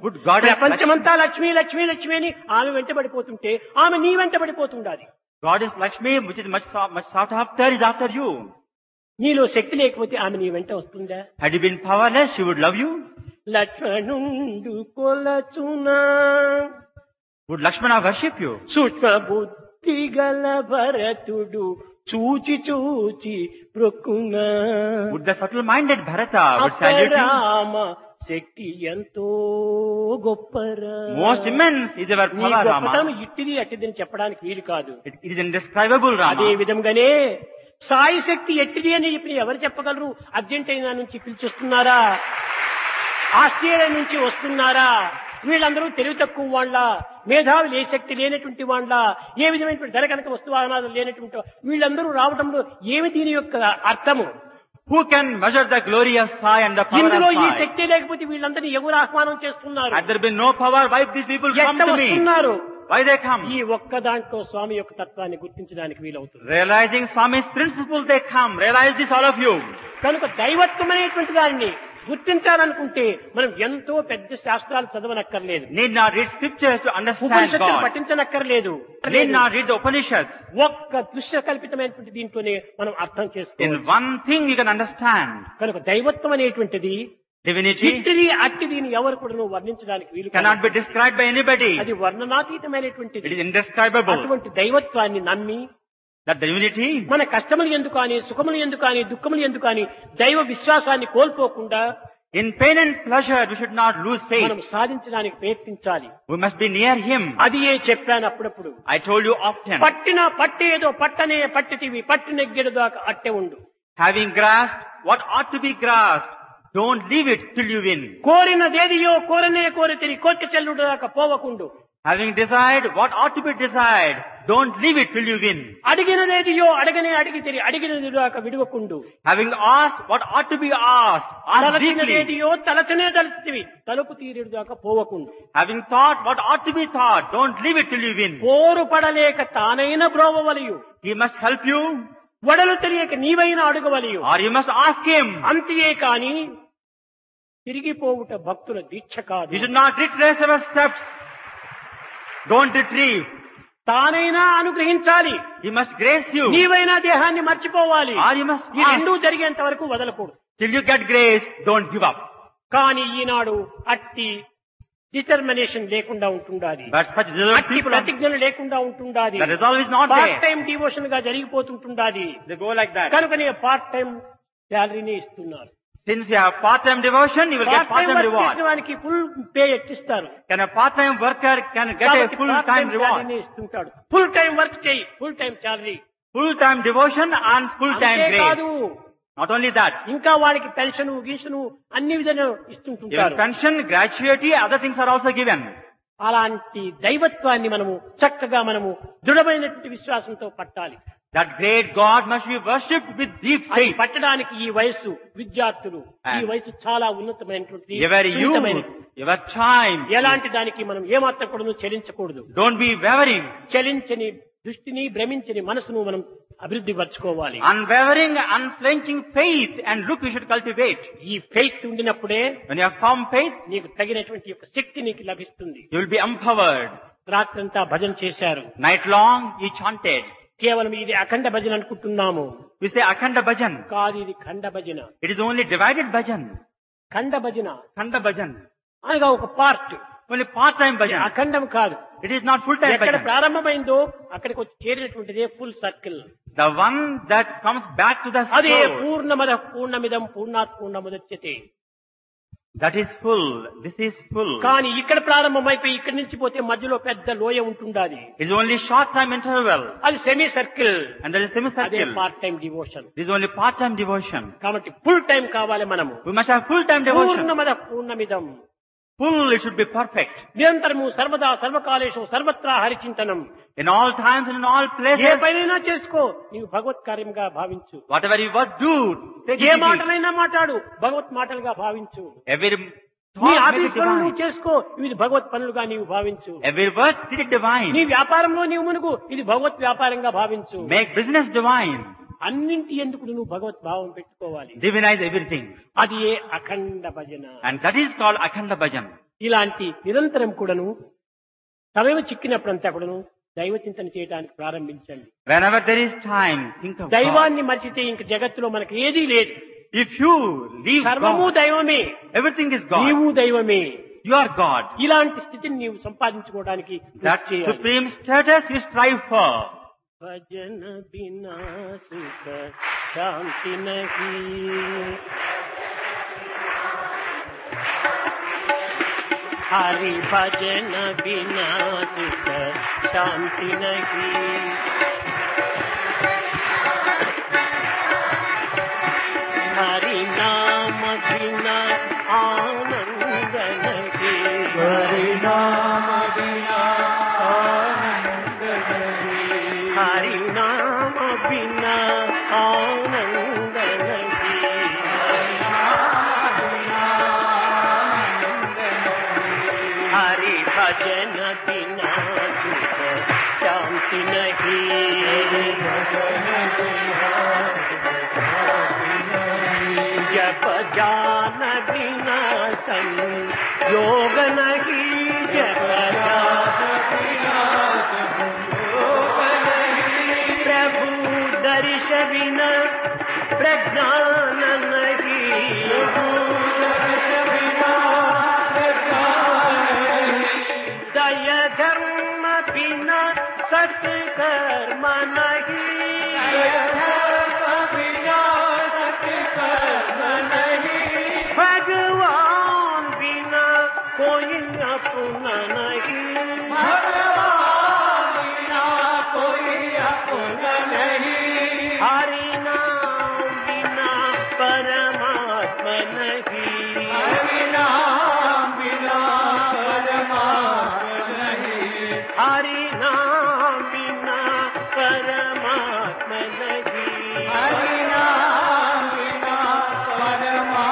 would God have ప్రపంచమంతా లక్ష్మీ లక్ష్మీ లక్ష్మీ అని ఆమె వెంటబడిపోతుంటే ఆమె నీ వెంటబడిపోతుండాలి. God is Lakshmi, which is much sought after, is after you. నీలో శక్తి లేకపోతే ఆమె నీ వెంట వస్తుందా? Had you been powerless, she would love you. లక్ష్మణుండు కొలచునా Would Lakshmana worship you? సూక్ష్మ బుద్ధి గల భరతుడు చూచి చూచి బ్రొక్కునా Would the subtle-minded Bharata would salute you? అపరామ శక్తి ఎంతో గొప్పరా. Most immense is our నీ power, గొప్పతనం Rama. ఇట్టిది అట్టిదని చెప్పడానికి వీలు కాదు. It is indescribable, అదే Rama. విధంగానే సాయి శక్తి ఎట్టిది అని చెప్పి ఎవరు చెప్పగలరు? అర్జెంటీనా నుంచి పిలిచొస్తున్నారా, ఆస్ట్రేలియా నుంచి వస్తున్నారా, వీళ్ళందరూ తెలివి తక్కువ వాళ్ళ, మేధావులు ఏ శక్తి లేనటువంటి వాళ్ళ, ఏ విధమైనటువంటి ధర కనుక వస్తువాహనాలు లేనటువంటి వీళ్ళందరూ రావడంలో ఏమి దీని యొక్క అర్థము? Who can measure the glory of Sai and the power ఇందులో of ఈ Sai? శక్తి లేకపోతే వీళ్ళందరినీ ఎవరు ఆహ్వానం చేస్తున్నారు? Had there been no power, why these people come ఎట్లా to me? వస్తున్నారు? Why they come? ఈ ఒక్క దాంట్లో స్వామి యొక్క తత్వాన్ని గుర్తించడానికి వీలవుతుంది. Realizing Swami's principle, they come. Realize this, all of you. కనుక దైవత్వం అనేటువంటి దాన్ని గుర్తించాలనుకుంటే మనం ఎంతో పెద్ద శాస్త్రాలు చదవనక్కర్లేదు, Need not read scriptures to understand ఉపనిషత్తులు God. పఠించనక్కర్లేదు. Need not read the Upanishads. ఒక్క దృశ్య కల్పితమైనటువంటి దీంట్లోనే మనం అర్థం In చేసుకోవాలి. one thing you can understand. కనుక దైవత్వం అనేటువంటిది Divinity ఇట్టిది అట్టిదిని ఎవరు కూడా వర్ణించడానికి వీలు కాదు. cannot be described by anybody. అది వర్ణనాతీతమైనటువంటిది. It is indescribable. అటువంటి దైవత్వాన్ని నమ్మి That divinity, మన కష్టములు ఎందుకు అని, సుఖములు ఎందుకు అని, దుఃఖములు ఎందుకు అని దైవ విశ్వాసాన్ని కోల్పోకుండా in pain and pleasure, we should not lose faith. మనం సాధించడానికి ప్రయత్నించాలి. We must be near Him. అది ఏ చెప్పాను అప్పుడప్పుడు. I told you often. పట్టిన పట్టేదో పట్టనే పట్టితివి పట్టినెగ్గెడు దాకా అట్టే ఉండు. Having grasped what ought to be grasped, don't leave it till you win. కోరినదేదియో కోరనే కోరితిని కోర్టు చెల్లుడు దాకా పోవకుండు. Having desired what ought to be desired, don't leave it till you win. అడిగినదేదియో అడగనే అడిగితిరి అడిగినది దాకా విడువకుండు. Having asked what ought to be asked, ask deeply. తలచినదేదియో తలచనే తలచితివి తలుపు తీరేడు దాకా పోవకుండు. Having thought what ought to be thought, don't leave it till you win. పోరు పడలేక తానైన బ్రోవవలియు He must help you, వడలు తెలియక నీవైనా అడుగవలియు. or you must ask Him. అంతే కాని తిరిగిపోవుట భక్తుల దీక్ష కాదు. You should not retrace our steps. Don't retrieve. తానైనా అనుగ్రహించాలి, He must grace you, నీవైనా దేహాన్ని మర్చిపోవాలి. or you must ఈ ask. రెండూ జరిగేంత వరకు వదలకూడదు. Till you get grace, don't give up. కానీ ఈనాడు అట్టి డిటర్మినేషన్ లేకుండా ఉంటుండాలి, But such resolved అట్టి people, ప్రతిజ్ఞలు లేకుండా ఉంటుండాలి. the resolve is not part there. Time devotion గా జరిగిపోతుంటుండాలి. They go like that. కనుకనే పార్ట్ టైం శాలరీని ఇస్తున్నారు. Since you have part-time devotion, you will get part time part-time work reward. చేసిన వానికి ఫుల్ పే ఎట్టిస్తారు. Can a part-time worker can get a కాబట్టి full-time part-time reward? శాలరీని ఇస్తుంటాడు. ఫుల్ టైం వర్క్ చేయి, full time salary. Full-time devotion and full-time అంతేకాదు, grace. Not only that, ఇంకా వాడికి పెన్షన్ గిన్షన్ అన్ని విధాలు even ఇస్తుంటుంటారు. pension, gratuity, other things are also given. అలాంటి దైవత్వాన్ని మనము చక్కగా మనము దృఢమైనటువంటి విశ్వాసంతో పట్టాలి. That great God must be worshipped with deep అది faith. పట్టడానికి ఈ వయస్సు విద్యార్థులు ఈ And వయసు చాలా ఉన్నతమైనటువంటి Your youth, సున్నితమైనది. your time. ఎలాంటి దానికి మనం ఏమాత్రం కూడా చెలించకూడదు. Don't be wavering. చలించని దృష్టిని భ్రమించని మనసును మనం అభివృద్ధి పరచుకోవాలి. Unwavering, unflinching faith and look you should cultivate. ఈ ఫెయిత్ ఉండినప్పుడే When you have firm faith, నీకు తగినటువంటి యొక్క శక్తి నీకు లభిస్తుంది. you will be empowered. రాత్రంతా భజన చేశారు. Night long, you chanted. కేవలం ఇది అఖండ భజన అనుకుంటున్నాము. We say Akhanda Bhajan. కాదు, ఇది ఖండ భజన. It is only divided bhajan. ఖండ భజన Khanda Bhajan. అనగా ఒక పార్ట్, Only part-time bhajan. అఖండం కాదు. It is not full-time ఎక్కడ bhajan. ప్రారంభమైందో అక్కడికి వచ్చి చేరినటువంటిదే full circle. The one that comes back to the అదే soul. పూర్ణమద పూర్ణమిదం పూర్ణాత్ పూర్ణముదచ్యతే. That is full. This is full. కానీ ఇక్కడ ప్రారంభమైపోయి ఇక్కడి నుంచి పోతే మధ్యలో పెద్ద లోయ ఉంటుండాలి. It is only short-time interval. అది semi circle. And there is అదే semicircle. Part time devotion. This is only part-time devotion. కాబట్టి ఫుల్ టైం కావాలి మనము. We must have full-time devotion. పూర్ణమద పూర్ణమిదం. Full, it should be perfect. నిరంతరము సర్వదా సర్వకాలేషు సర్వత్రా హరిచింతనం. In all times and in all A places, పనైనా చేసుకో, నీవు భగవత్ కార్యంగా భావించు. whatever you must do, take A it to be. మాటలైనా మాట్లాడు, భగవత్ మాటలుగా భావించు. Every నీ thought make it ఆఫీస్ పనులు నువ్వు divine. చేసుకో, ఇది భగవత్ పనులుగా నీవు భావించు. Every word, treat it నీ divine. వ్యాపారంలో నీవు మునుగు, ఇది భగవత్ వ్యాపారంగా భావించు. Make business divine. అన్నింటి ఎందుకు నువ్వు భగవత్ భావం పెట్టుకోవాలి. Divinize everything. అది ఏ అఖండ భజన. And that is called Akhanda Bhajan. ఇలాంటి నిరంతరం కూడాను సమయం చిక్కినప్పుడంతా కూడాను దైవ చింతన చేయడానికి ప్రారంభించండి. Whenever there is time, think of God. దైవాన్ని మర్చితే ఇంక జగత్తులో మనకి ఏదీ లేదు. If you leave సర్వము God, దైవమే, everything is God. నీవు దైవమే. You are God. ఇలాంటి స్థితిని నీవు సంపాదించుకోవడానికి That కృషి చేయాలి. supreme status you strive for. భజన బినా సుఖ శాంతి నహీ, హరి భజన బినా సుఖ శాంతి నహీ, హరి నామ బినా ఆనంద నహీ, హరి నామ బినా ఆనంద నహీ, హరి నామ బినా ఆనంద నహీ, హరి భజన బినా సుఖ శాంతి నహీ, జప జాన బినా సంయోగ నహీ, జప జాన బినా సంయోగ నహీ, ప్రభు దర్శ బినా ప్రజ్ఞాన నహీ, దయ ధర్మ బినా సత్కర్మ నహీ, भगवान बिना कोई अपना नहीं, भगवान बिना कोई अपना नहीं, हरि नाम बिना परमात्मा नहीं, हरि नाम बिना परमात्मा नहीं, हरि नाम बिना परमात्मा नहीं, हरि नाम बिना परमात्मा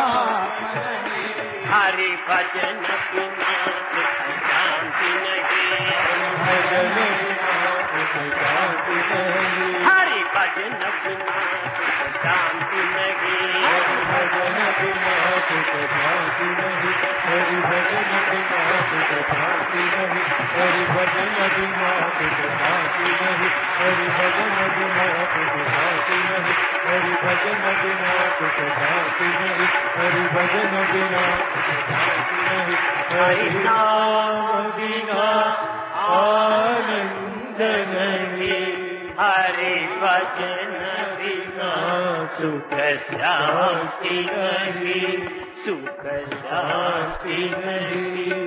नहीं, हरि भजन बिना सुख शांति नहीं, हरि भजन बिना सुख शांति नहीं, हरि भजन बिना सुख शांति नहीं, हरि भजन बिना सुख शांति नहीं, हरि भजन बिना सुख शांति नहीं, हरि भजन बिना सुख शांति नहीं, हरि भजन बिना सुख शांति नहीं, हरि भजन बिना सुख शांति नहीं, हरि नाम बिना आनंद नहीं, हरि भजन बिना सुख शांति नहीं, सुख शांति नहीं,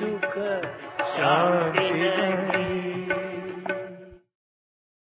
सुख शांति नहीं.